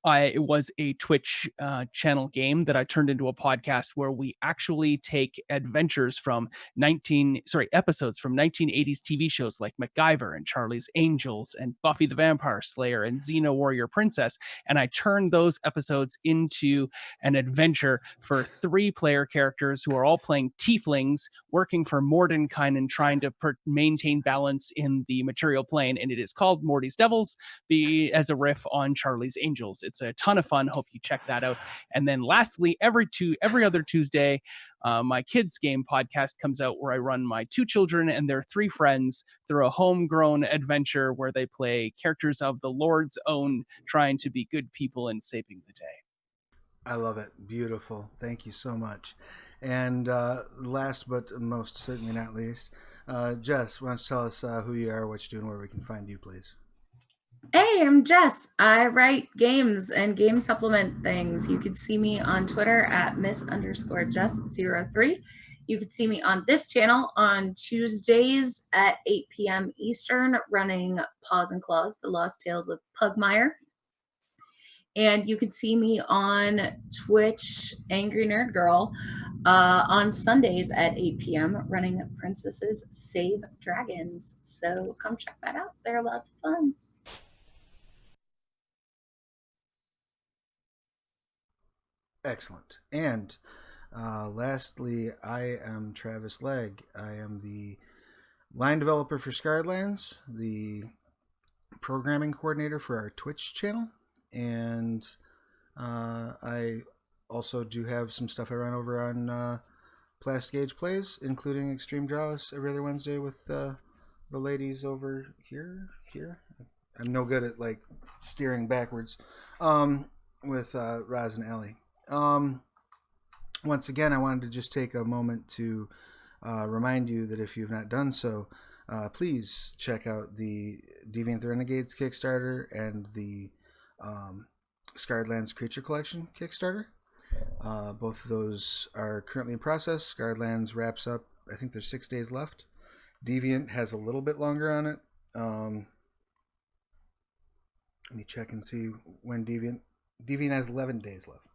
it was a Twitch channel game that I turned into a podcast, where we actually take episodes from 1980s TV shows like MacGyver and Charlie's Angels and Buffy the Vampire Slayer and Xena Warrior Princess, and I turned those episodes into an adventure for 3 player characters who are all playing tieflings, working for Mordenkainen, trying to maintain balance in the material plane, and it is called Morty's Devils, as a riff on Charlie's Angels. It's a ton of fun. Hope you check that out. And then lastly, every other Tuesday, my kids game podcast comes out, where I run my 2 children and their 3 friends through a homegrown adventure where they play characters of the Lord's own, trying to be good people and saving the day. I love it. Beautiful. Thank you so much. And last but most certainly not least, Jess, why don't you tell us who you are, what you're doing, where we can find you, please? Hey, I'm Jess. I write games and game supplement things. You can see me on Twitter at Miss_Jess03. You can see me on this channel on Tuesdays at 8 p.m. Eastern, running Paws and Claws, The Lost Tales of Pugmire. And you can see me on Twitch, Angry Nerd Girl, on Sundays at 8 p.m. running Princesses Save Dragons. So come check that out. They're lots of fun. Excellent. And lastly, I am Travis Legge. I am the line developer for Scarredlands, the programming coordinator for our Twitch channel, and I also do have some stuff I run over on Plastic Age Plays, including Extreme Draws every other Wednesday with the ladies over here. I'm no good at like steering backwards. With Roz and Allie. Once again, I wanted to just take a moment to remind you that if you've not done so, please check out the Deviant the Renegades Kickstarter and the Scarredlands Creature Collection Kickstarter. Both of those are currently in process. Scarredlands wraps up, I think there's 6 days left. Deviant has a little bit longer on it. Let me check and see when Deviant has 11 days left.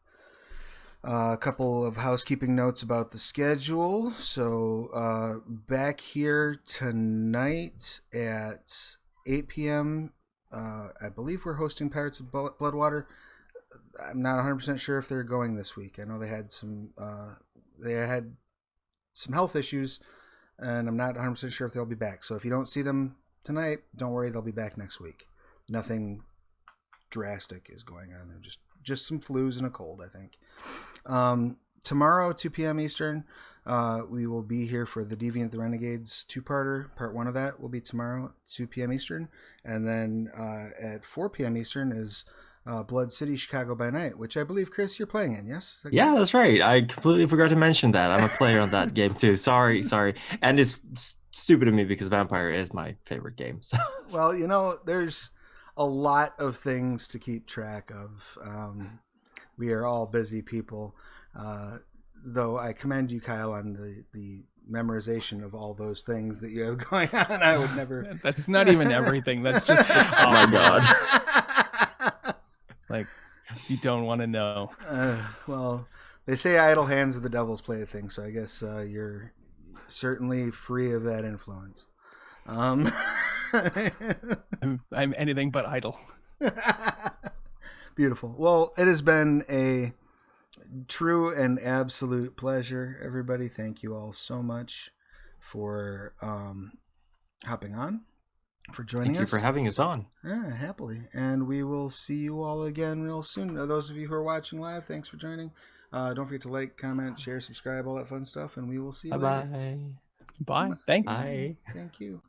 A couple of housekeeping notes about the schedule. So back here tonight at 8 p.m., I believe we're hosting Pirates of Bloodwater. I'm not 100% sure if they're going this week. I know they had some health issues, and I'm not 100% sure if they'll be back. So if you don't see them tonight, don't worry, they'll be back next week. Nothing drastic is going on there. Just some flus and a cold, I think. Tomorrow, 2 p.m. Eastern, we will be here for the Deviant the Renegades 2-parter. Part 1 of that will be tomorrow, 2 p.m. Eastern. And then at 4 p.m. Eastern is Blood City, Chicago by Night, which I believe, Chris, you're playing in, yes? Yeah, that's right. I completely forgot to mention that. I'm a player on that game too. Sorry. And it's stupid of me because Vampire is my favorite game. So. Well, there's a lot of things to keep track of. We are all busy people, though I commend you, Kyle, on the memorization of all those things that you have going on. I would never. That's not even everything. That's just. Oh my god. Like, you don't want to know. Well, they say idle hands are the devil's plaything, so I guess you're certainly free of that influence. I'm anything but idle. Beautiful. Well, it has been a true and absolute pleasure, everybody. Thank you all so much for hopping on, for joining Thank you us. for having us on. Yeah, happily. And we will see you all again real soon. Those of you who are watching live, thanks for joining. Don't forget to like, comment, share, subscribe, all that fun stuff, and we will see you later. Bye-bye. Bye. Thanks. Bye. Thank you.